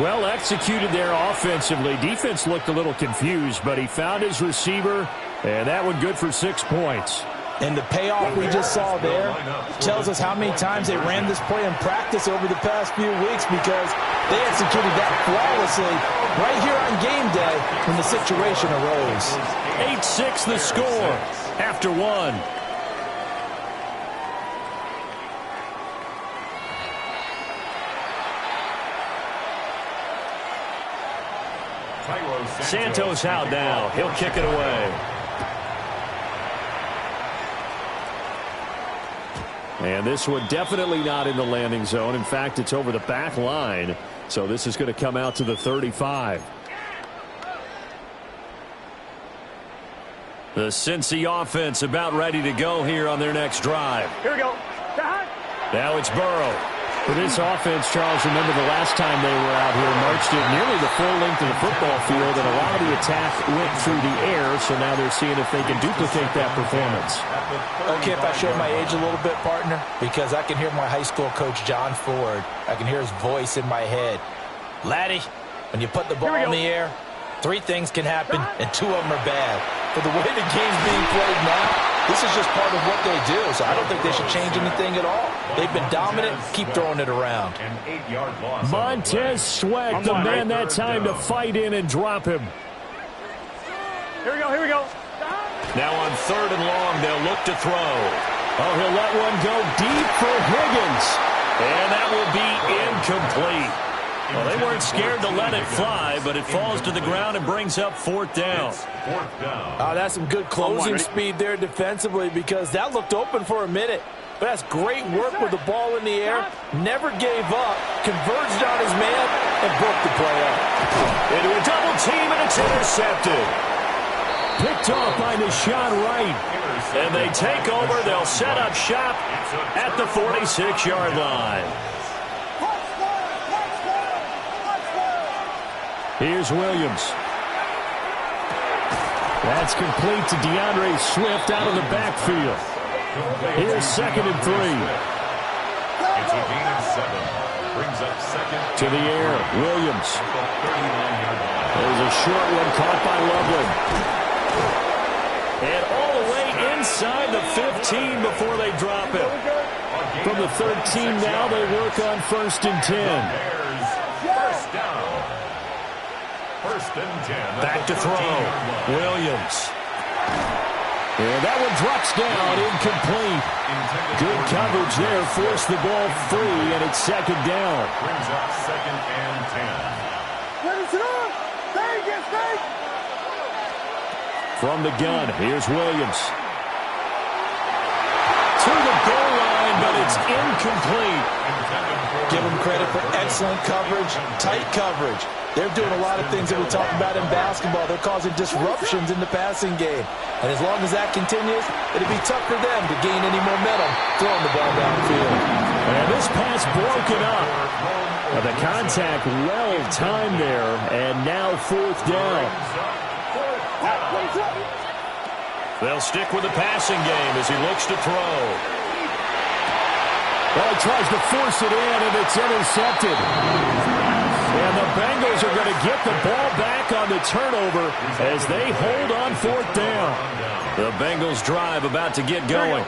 Well executed there offensively. Defense looked a little confused, but he found his receiver, and that one good for 6 points. And the payoff we just saw there tells us how many times they ran this play in practice over the past few weeks, because they executed that flawlessly right here on game day when the situation arose. 8-6 the score after one. Santos out now. He'll kick it away. And this one definitely not in the landing zone. In fact, it's over the back line. So this is going to come out to the 35. The Cincy offense about ready to go here on their next drive. Here we go. Now it's Burrow. For this offense, Charles, remember the last time they were out here, marched it nearly the full length of the football field, and a lot of the attack went through the air, so now they're seeing if they can duplicate that performance. Okay, if I show my age a little bit, partner, because I can hear my high school coach, John Ford. I can hear his voice in my head. Laddie, when you put the ball in the air, 3 things can happen, and 2 of them are bad. For the way the game's being played now, this is just part of what they do, so I don't think they should change anything at all. They've been dominant. Keep throwing it around. An 8-yard loss. Montez Sweat, the man that time to fight in and drop him. Here we go, here we go. Now on 3rd and long, they'll look to throw. Oh, he'll let one go deep for Higgins. And that will be incomplete. Well, they weren't scared to let it fly, but it falls to the ground and brings up 4th down. Oh, that's some good closing speed there defensively, because that looked open for a minute. But that's great work with the ball in the air. Never gave up, converged on his man, and broke the play up. Into a double team, and it's intercepted. Picked off by Deshaun Wright. And they take over. They'll set up shop at the 46-yard line. Here's Williams. That's complete to DeAndre Swift out of the backfield. Here's 2nd and 3. It's a gain of 7. Brings up 2nd. To the air, Williams. There's a short one caught by Loveland. And all the way inside the 15 before they drop it. From the 13 now, they work on 1st and 10. First down. 1st and 10. Back to throw. Williams. And that one drops down, incomplete. Good coverage there, forced the ball free, and it's 2nd down. Brings up 2nd and 10. From the gun, here's Williams. To the goal line, but it's incomplete. Give them credit for excellent coverage, tight coverage. They're doing a lot of things that we talk about in basketball. They're causing disruptions in the passing game. And as long as that continues, it'll be tough for them to gain any momentum throwing the ball downfield. And this pass broken up. The contact well-timed there, and now 4th down. They'll stick with the passing game as he looks to throw. Well, he tries to force it in, and it's intercepted. And the Bengals are going to get the ball back on the turnover as they hold on 4th down. The Bengals drive about to get going.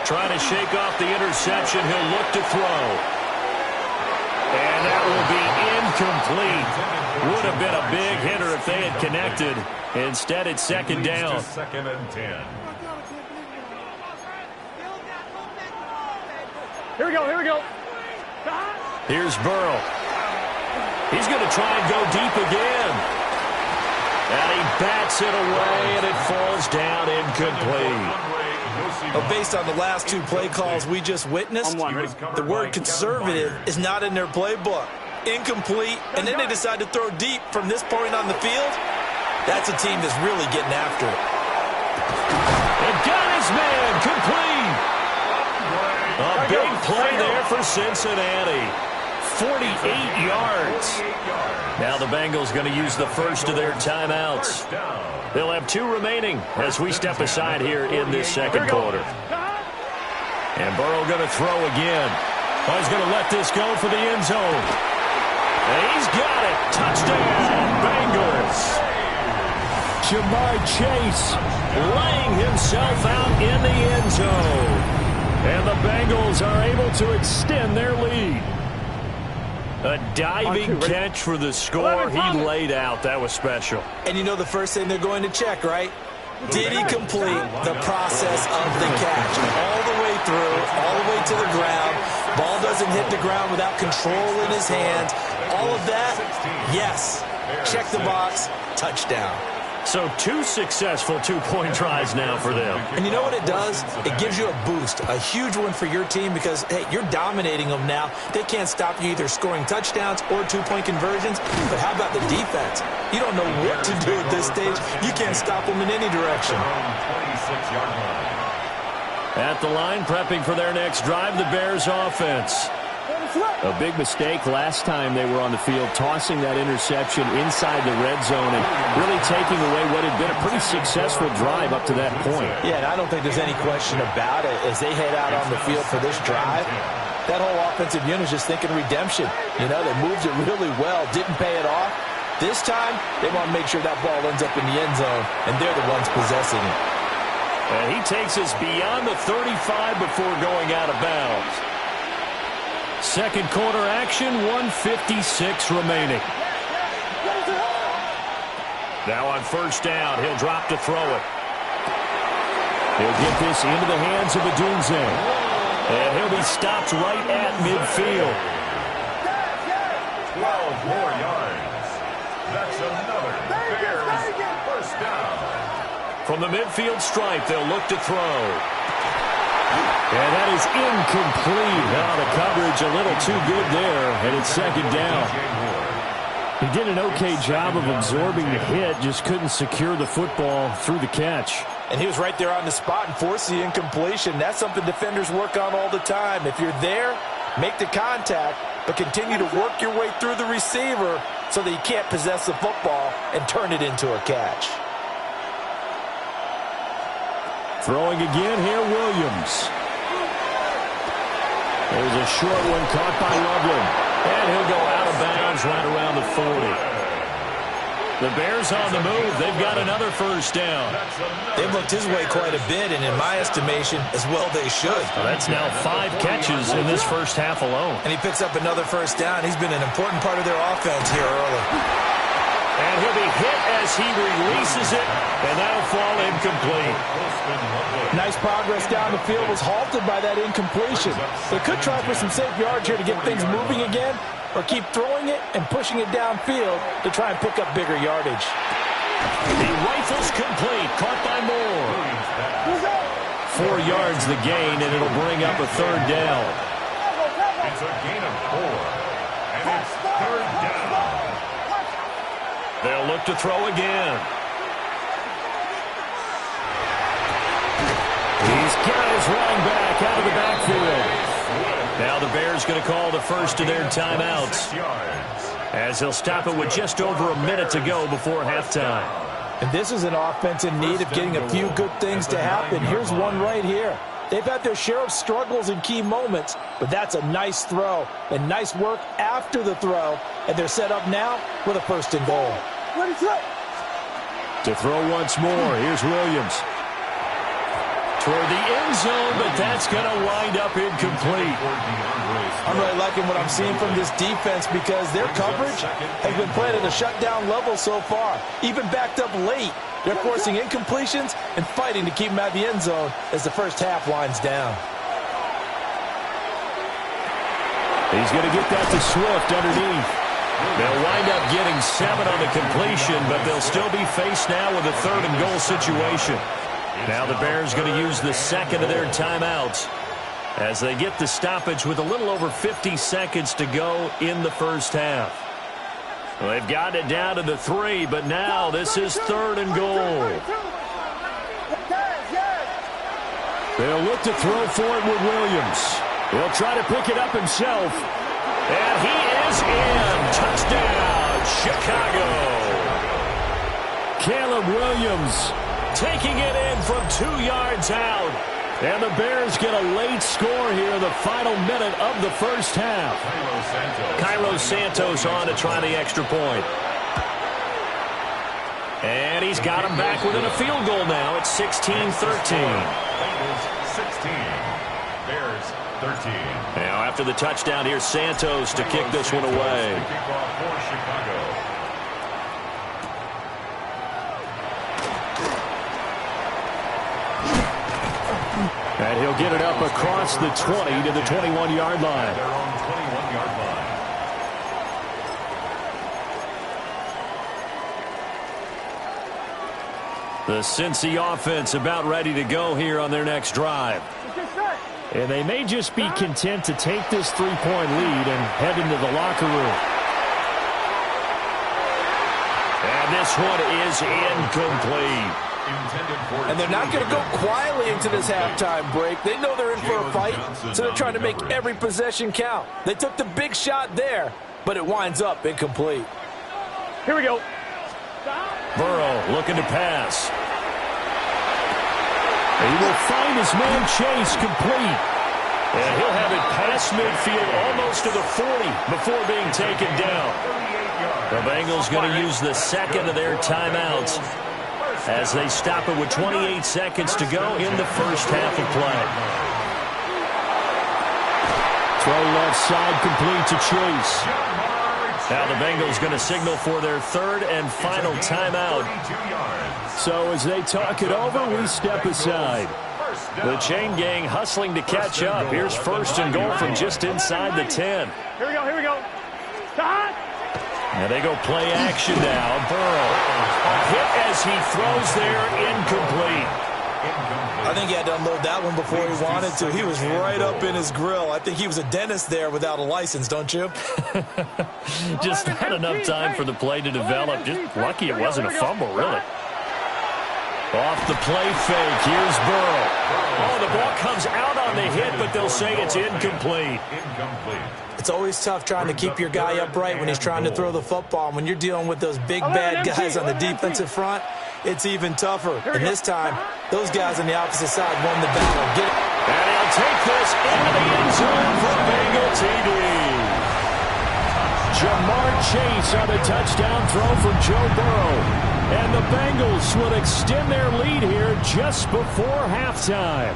Trying to shake off the interception. He'll look to throw. And that will be incomplete. Would have been a big hitter if they had connected. Instead, it's 2nd down. 2nd and 10. Here we go, here we go. Here's Burrow. He's going to try and go deep again. And he bats it away, and it falls down incomplete. But based on the last 2 play calls we just witnessed, the word conservative is not in their playbook. Incomplete, and then they decide to throw deep from this point on the field. That's a team that's really getting after it. And got his man complete. A big play there for Cincinnati. 48 yards. Now the Bengals going to use the first of their timeouts. They'll have 2 remaining as we step aside here in this 2nd quarter. And Burrow going to throw again. Oh, he's going to let this go for the end zone. And he's got it. Touchdown, Bengals. Jamar Chase laying himself out in the end zone. And the Bengals are able to extend their lead. A diving catch for the score. He laid out. That was special. And you know the first thing they're going to check, right? Did he complete the process of the catch? All the way through, all the way to the ground. Ball doesn't hit the ground without control in his hands. All of that, yes. Check the box, touchdown. So 2 successful 2-point tries now for them. And you know what it does? It gives you a boost, a huge one for your team because, hey, you're dominating them now. They can't stop you either scoring touchdowns or 2-point conversions. But how about the defense? You don't know what to do at this stage. You can't stop them in any direction. At the line, prepping for their next drive, the Bears offense. A big mistake last time they were on the field, tossing that interception inside the red zone and really taking away what had been a pretty successful drive up to that point. Yeah, and I don't think there's any question about it. As they head out on the field for this drive, that whole offensive unit is just thinking redemption. You know, they moved it really well, didn't pay it off. This time, they want to make sure that ball ends up in the end zone, and they're the ones possessing it. And he takes us beyond the 35 before going out of bounds. 2nd quarter action, 1:56 remaining. Now on 1st down, he'll drop to throw it. He'll get this into the hands of Adunze. And he'll be stopped right at midfield. 12 more yards. That's another Bears 1st down. From the midfield stripe, they'll look to throw. And that is incomplete. Now the coverage a little too good there, and it's 2nd down. He did an okay job of absorbing the hit, just couldn't secure the football through the catch. And he was right there on the spot and forced the incompletion. That's something defenders work on all the time. If you're there, make the contact, but continue to work your way through the receiver so that you can't possess the football and turn it into a catch. Throwing again here, Williams. There's a short one caught by Loveland. And he'll go out of bounds right around the 40. The Bears on the move. They've got another 1st down. They've looked his way quite a bit, and in my estimation, as well they should. Well, that's now 5 catches in this 1st half alone. And he picks up another 1st down. He's been an important part of their offense here early. And he'll be hit as he releases it, and that'll fall incomplete. Nice progress down the field, was halted by that incompletion. They could try for some safe yards here to get things moving again, or keep throwing it and pushing it downfield to try and pick up bigger yardage. The rifle's complete, caught by Moore. 4 yards the gain, and it'll bring up a 3rd down. It's a gain of 4, and it's 3rd down. They'll look to throw again. He's got his running back out of the backfield. Now the Bears going to call the first of their timeouts, as he'll stop it with just over a minute to go before halftime. And this is an offense in need of getting a few good things to happen. Here's one right here. They've had their share of struggles in key moments, but that's a nice throw and nice work after the throw. And they're set up now with a first and goal. To throw once more, here's Williams. Toward the end zone, but that's going to wind up incomplete. I'm really liking what I'm seeing from this defense because their coverage has been played at a shutdown level so far. Even backed up late, they're forcing incompletions and fighting to keep them at the end zone as the first half winds down. He's going to get that to Swift underneath. They'll wind up getting 7 on the completion, but they'll still be faced now with a third and goal situation. Now the Bears going to use the second of their timeouts as they get the stoppage with a little over 50 seconds to go in the first half. Well, they've got it down to the 3, but now this is third and goal. They'll look to throw for it with Williams. He'll try to pick it up himself. And he is in. Touchdown, Chicago. Caleb Williams taking it in from 2 yards out. And the Bears get a late score here in the final minute of the first half. Cairo Santos on to try the extra point. And he's got him back within a field goal now. It's 16-13. Bengals 16. Bears 13. Now after the touchdown, here's Santos to kick this one away. Kickoff for Chicago. And he'll get it up across the 20 to the 21-yard line. Their own 21-yard line. The Cincy offense about ready to go here on their next drive. And they may just be content to take this 3-point lead and head into the locker room. And this one is incomplete. And they're not going to go quietly into this halftime break. They know they're in for a fight, so they're trying to make every possession count. They took the big shot there, but it winds up incomplete. Here we go. Burrow looking to pass. He will find his man Chase complete. And he'll have it past midfield almost to the 40 before being taken down. The Bengals going to use the second of their timeouts as they stop it with 28 seconds to go in the first half of play. Throw left side complete to Chase. Now the Bengals going to signal for their third and final timeout. So as they talk it over, we step aside. The chain gang hustling to catch up. Here's first and goal from just inside the 10. Here we go, here we go. Stop! And they go play action now. Burrow. A hit as he throws there, incomplete. I think he had to unload that one before he wanted to. He was right up in his grill. I think he was a dentist there without a license, don't you? Just not enough time for the play to develop. Just lucky it wasn't a fumble, really. Off the play fake, here's Burrow. Oh, the ball comes out on the hit, but they'll say it's incomplete. It's always tough trying to keep your guy upright when he's trying to throw the football. And when you're dealing with those big, bad guys on the defensive front, it's even tougher. And this time, those guys on the opposite side won the battle. Get it. And he'll take this into the end zone for Bengal TD. Jamar Chase on a touchdown throw from Joe Burrow. And the Bengals will extend their lead here just before halftime.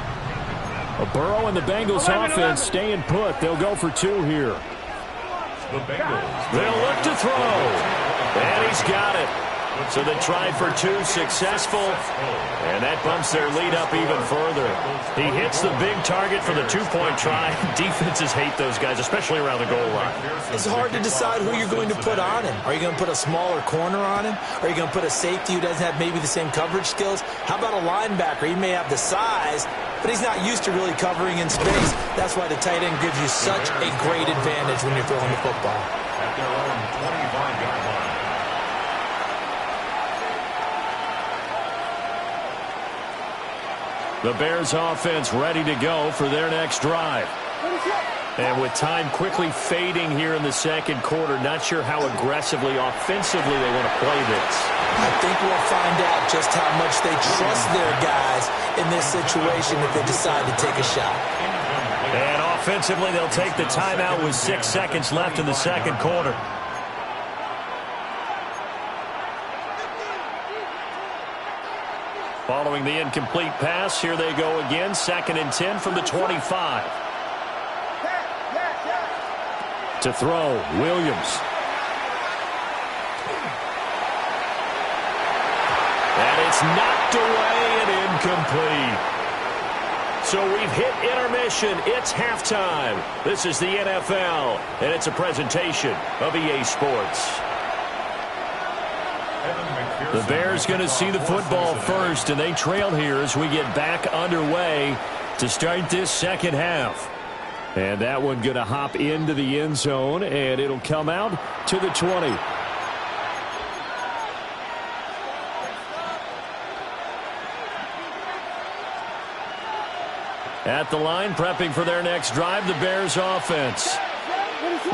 Burrow and the Bengals offense staying put. They'll go for 2 here. The Bengals. They'll look to throw. And he's got it. So they tried for 2, successful. And that bumps their lead up even further. He hits the big target for the 2-point try. Defenses hate those guys, especially around the goal line. It's hard to decide who you're going to put on him. Are you going to put a smaller corner on him? Are you going to put a safety who doesn't have maybe the same coverage skills? How about a linebacker? He may have the size, but he's not used to really covering in space. That's why the tight end gives you such a great advantage when you're throwing the football. At their own 25-yard line. The Bears offense ready to go for their next drive. And with time quickly fading here in the second quarter, not sure how aggressively, offensively they want to play this. I think we'll find out just how much they trust their guys in this situation if they decide to take a shot. And offensively, they'll take the timeout with 6 seconds left in the second quarter. Following the incomplete pass, here they go again. 2nd and 10 from the 25. To throw, Williams. And it's knocked away and incomplete. So we've hit intermission. It's halftime. This is the NFL, and it's a presentation of EA Sports. The Bears going to see the football first, and they trail here as we get back underway to start this second half. And that one going to hop into the end zone, and it'll come out to the 20. At the line, prepping for their next drive, the Bears offense.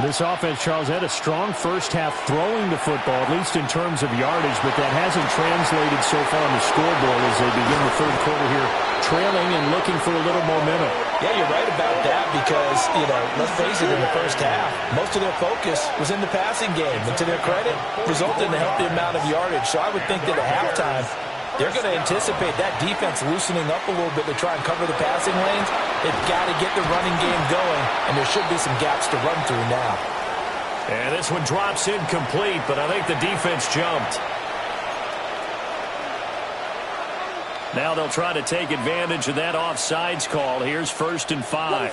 This offense, Charles, had a strong first half throwing the football, at least in terms of yardage, but that hasn't translated so far on the scoreboard as they begin the third quarter here, trailing and looking for a little momentum. Yeah, you're right about that because, let's face it, in the first half, most of their focus was in the passing game. And to their credit, resulted in a healthy amount of yardage. So I would think that at halftime, they're going to anticipate that defense loosening up a little bit to try and cover the passing lanes. They've got to get the running game going, and there should be some gaps to run through now. And this one drops incomplete, but I think the defense jumped. Now they'll try to take advantage of that offsides call. Here's 1st and 5.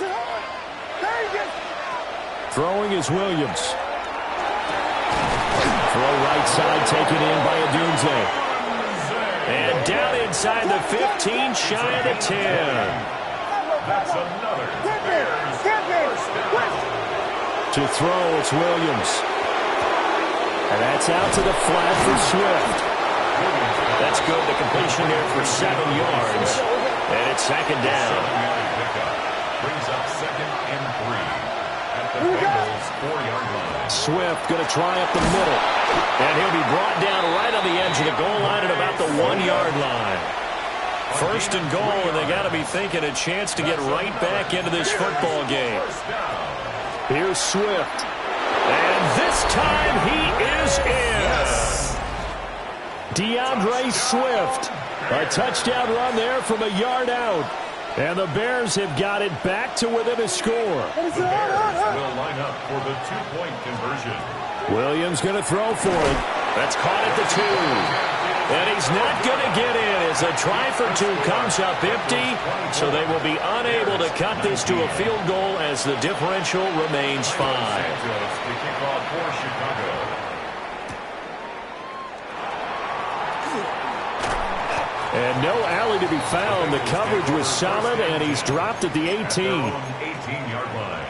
Throwing is Williams. Throw right side, taken in by Adunze. And down inside the 15, shy of the 10. That's another Bears first down. To throw, it's Williams. And that's out to the flat for Swift. That's good. The completion there for 7 yards. And it's 2nd down. Brings up 2nd and 3 at the Bengals 4-yard line. Swift going to try up the middle. And he'll be brought down right on the edge of the goal line at about the 1-yard line. 1st and goal, and they got to be thinking a chance to get right back into this football game. Here's Swift. And this time he is in. Yes. DeAndre Swift. A touchdown run there from a yard out. And the Bears have got it back to within a score. The Bears will line up for the 2-point conversion. Williams going to throw for it. That's caught at the 2. And he's not going to get in as a try for 2 comes up empty. So they will be unable to cut this to a field goal as the differential remains 5. The kickoff for Chicago. And no alley to be found. The coverage was solid, and he's dropped at the 18. 18-yard line.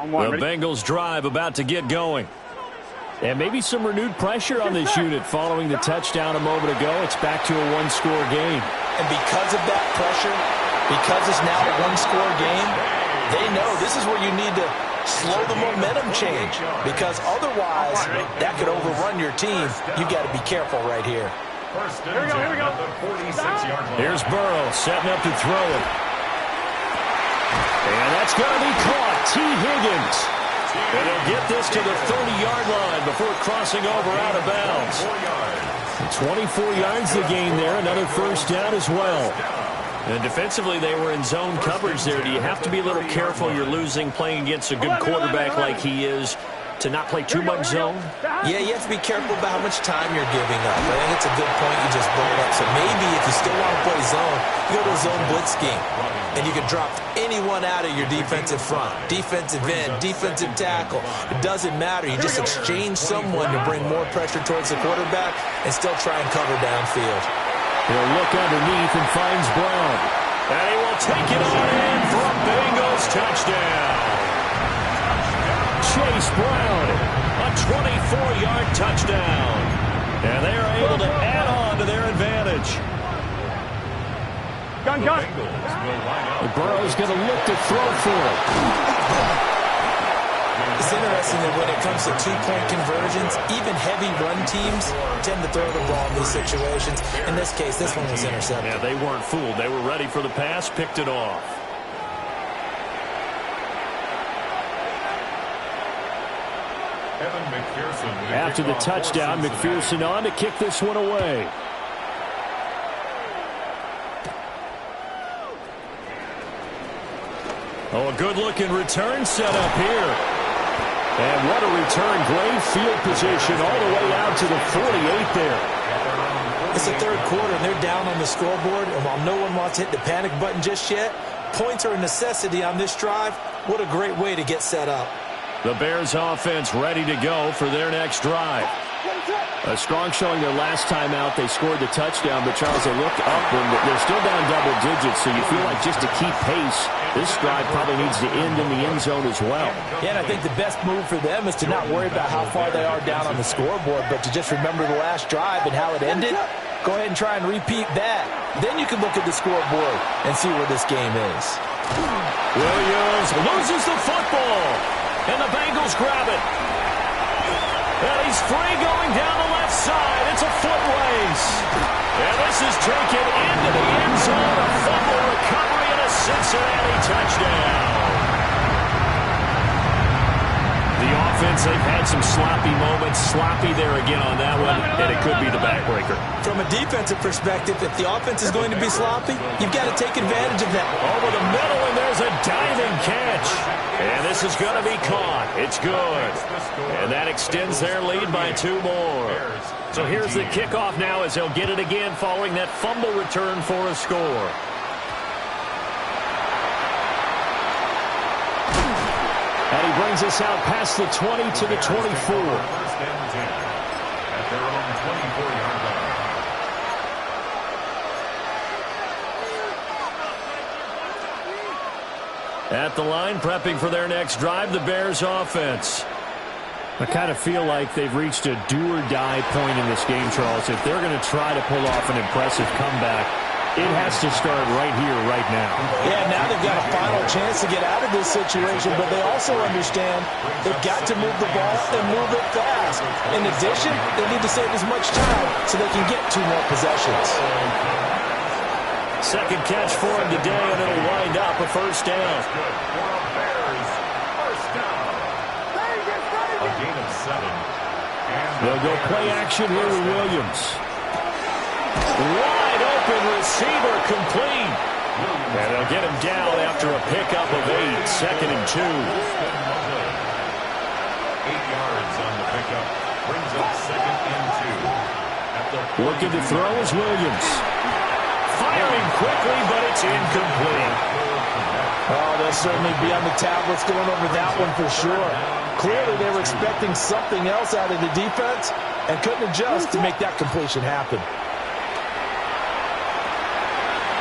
The Bengals drive about to get going. And maybe some renewed pressure on this unit following the touchdown a moment ago. It's back to a 1-score game. And because of that pressure, because it's now a 1-score game, they know this is where you need to slow the momentum change, because otherwise that could overrun your team. You got to be careful right here. First and 10 at the 46-yard line. Here's Burrow setting up to throw it. And that's going to be caught. T. Higgins. And he'll get this to the 30-yard line before crossing over out of bounds. 24 yards the gain there. Another first down as well. And defensively, they were in zone coverage there. Do you have to be a little careful you're losing playing against a good quarterback like he is to not play too much zone? Yeah, you have to be careful about how much time you're giving up. I think it's a good point you just brought up. So maybe if you still want to play zone, you go to a zone blitz scheme. And you can drop anyone out of your defensive front. Defensive end, defensive tackle. It doesn't matter. You just exchange someone to bring more pressure towards the quarterback and still try and cover downfield. He'll look underneath and finds Brown. And he will take it on in for a Bengals touchdown. Chase Brown, a 24-yard touchdown. And they are able to add on to their advantage. Gun, gun. Burrow's going to look to throw for it. It's interesting that when it comes to two-point conversions, even heavy run teams tend to throw the ball in these situations. In this case, this one was intercepted. Yeah, they weren't fooled. They were ready for the pass, picked it off. After the touchdown, McPherson on to kick this one away. Oh, a good-looking return set up here. And what a return. Great field position all the way out to the 48 there. It's the third quarter, and they're down on the scoreboard. And while no one wants to hit the panic button just yet, points are a necessity on this drive. What a great way to get set up. The Bears offense ready to go for their next drive. A strong showing their last time out. They scored the touchdown, but Charles, they looked up and they're still down double digits, so you feel like just to keep pace, this drive probably needs to end in the end zone as well. Yeah, and I think the best move for them is to not worry about how far they are down on the scoreboard, but to just remember the last drive and how it ended. Go ahead and try and repeat that. Then you can look at the scoreboard and see where this game is. Williams loses the football, and the Bengals grab it. And he's free going down the left side. It's a foot race. And this is taken into the end zone. A fumble recovery and a Cincinnati touchdown. The offense, they've had some sloppy moments. Sloppy there again on that one, and it could be the backbreaker. From a defensive perspective, if the offense is going to be sloppy, you've got to take advantage of that. Over the middle, and there's a diving catch. And this is going to be caught. It's good. And that extends their lead by 2 more. So here's the kickoff now as they'll get it again following that fumble return for a score. And he brings us out past the 20 to the 24. At their own 24-yard line. At the line, prepping for their next drive, the Bears offense. I kind of feel like they've reached a do-or-die point in this game, Charles. If they're going to try to pull off an impressive comeback, it has to start right here, right now. Yeah, now they've got a final chance to get out of this situation, but they also understand they've got to move the ball and move it fast. In addition, they need to save as much time so they can get 2 more possessions. Second catch for him today, and it'll wind up a first down. A gain of 7. They'll go play action here with Williams. Wide open receiver complete. And they'll get him down after a pickup of 8. Second and 2. 8 yards on the pickup. Brings up second and 2. Looking to throw is Williams. Firing quickly, but it's incomplete. Oh, they'll certainly be on the tablets going over that one for sure. Clearly, they were expecting something else out of the defense and couldn't adjust to make that completion happen.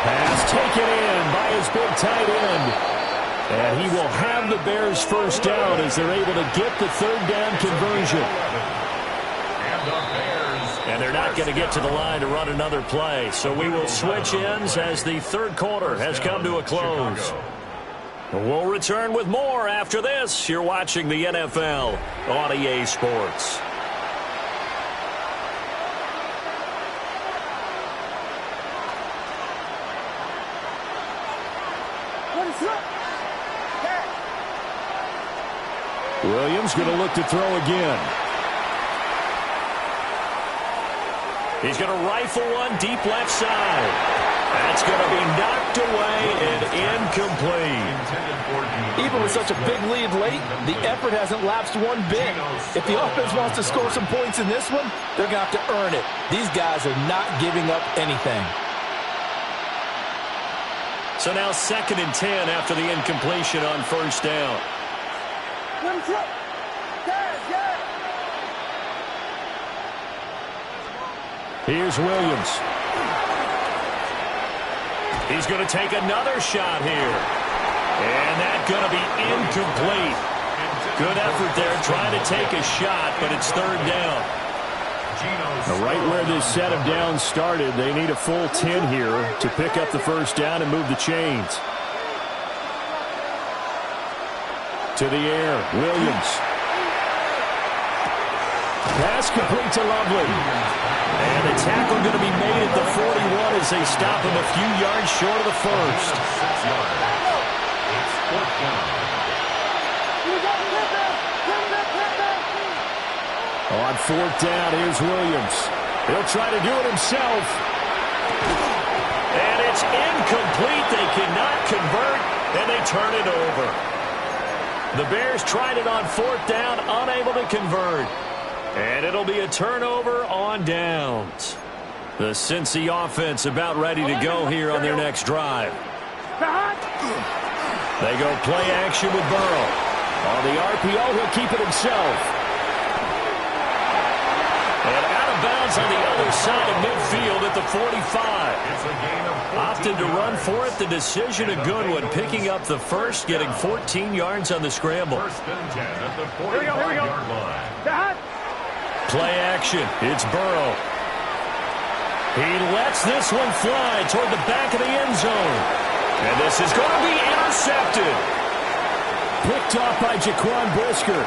Pass taken in by his big tight end. And he will have the Bears first down as they're able to get the third down conversion. And they're not going to get to the line to run another play. So we will switch ends as the third quarter has come to a close. We'll return with more after this. You're watching the NFL on EA Sports. Williams going to look to throw again. He's going to rifle one deep left side. That's going to be knocked away and incomplete. Even with such a big lead late, the effort hasn't lapsed one bit. If the offense wants to score some points in this one, they're going to have to earn it. These guys are not giving up anything. So now second and 10 after the incompletion on first down. Here's Williams. He's going to take another shot here. And that's going to be incomplete. Good effort there trying to take a shot, but it's third down. Right where this set of downs started, they need a full 10 here to pick up the first down and move the chains. To the air, Williams. Pass complete to Lovely. And the tackle going to be made at the 41 as they stop him a few yards short of the first. On fourth down, here's Williams. He'll try to do it himself. And it's incomplete. They cannot convert, and they turn it over. The Bears tried it on fourth down, unable to convert. And it'll be a turnover on downs. The Cincy offense about ready to go here on their next drive. They go play action with Burrow. On the RPO, he'll keep it himself. And out of bounds on the other side of midfield at the 45. Opted to run for it. The decision a good one. Picking up the first, getting 14 yards on the scramble. First and 10 at the 45-yard line. Play action. It's Burrow. He lets this one fly toward the back of the end zone. And this is going to be intercepted. Picked off by Jaquan Brisker.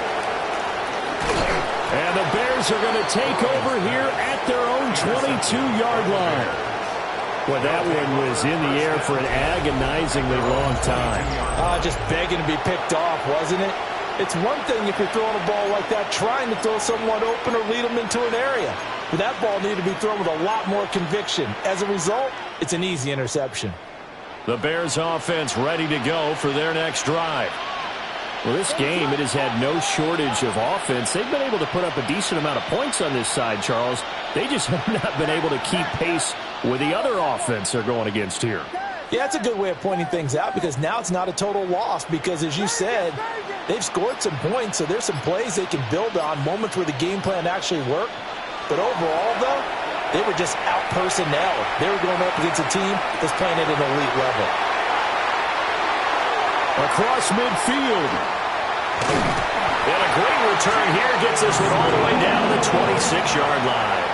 And the Bears are going to take over here at their own 22-yard line. Well, that one was in the air for an agonizingly long time. Just begging to be picked off, wasn't it? It's one thing if you're throwing a ball like that, trying to throw someone open or lead them into an area. But that ball needed to be thrown with a lot more conviction. As a result, it's an easy interception. The Bears offense ready to go for their next drive. Well, this game, it has had no shortage of offense. They've been able to put up a decent amount of points on this side, Charles. They just have not been able to keep pace with the other offense they're going against here. Yeah, it's a good way of pointing things out because now it's not a total loss because, as you said, they've scored some points, so there's some plays they can build on, moments where the game plan actually worked. But overall, though, they were just out-personnel. They were going up against a team that's playing at an elite level. Across midfield. And a great return here gets this one all the way down to the 26-yard line.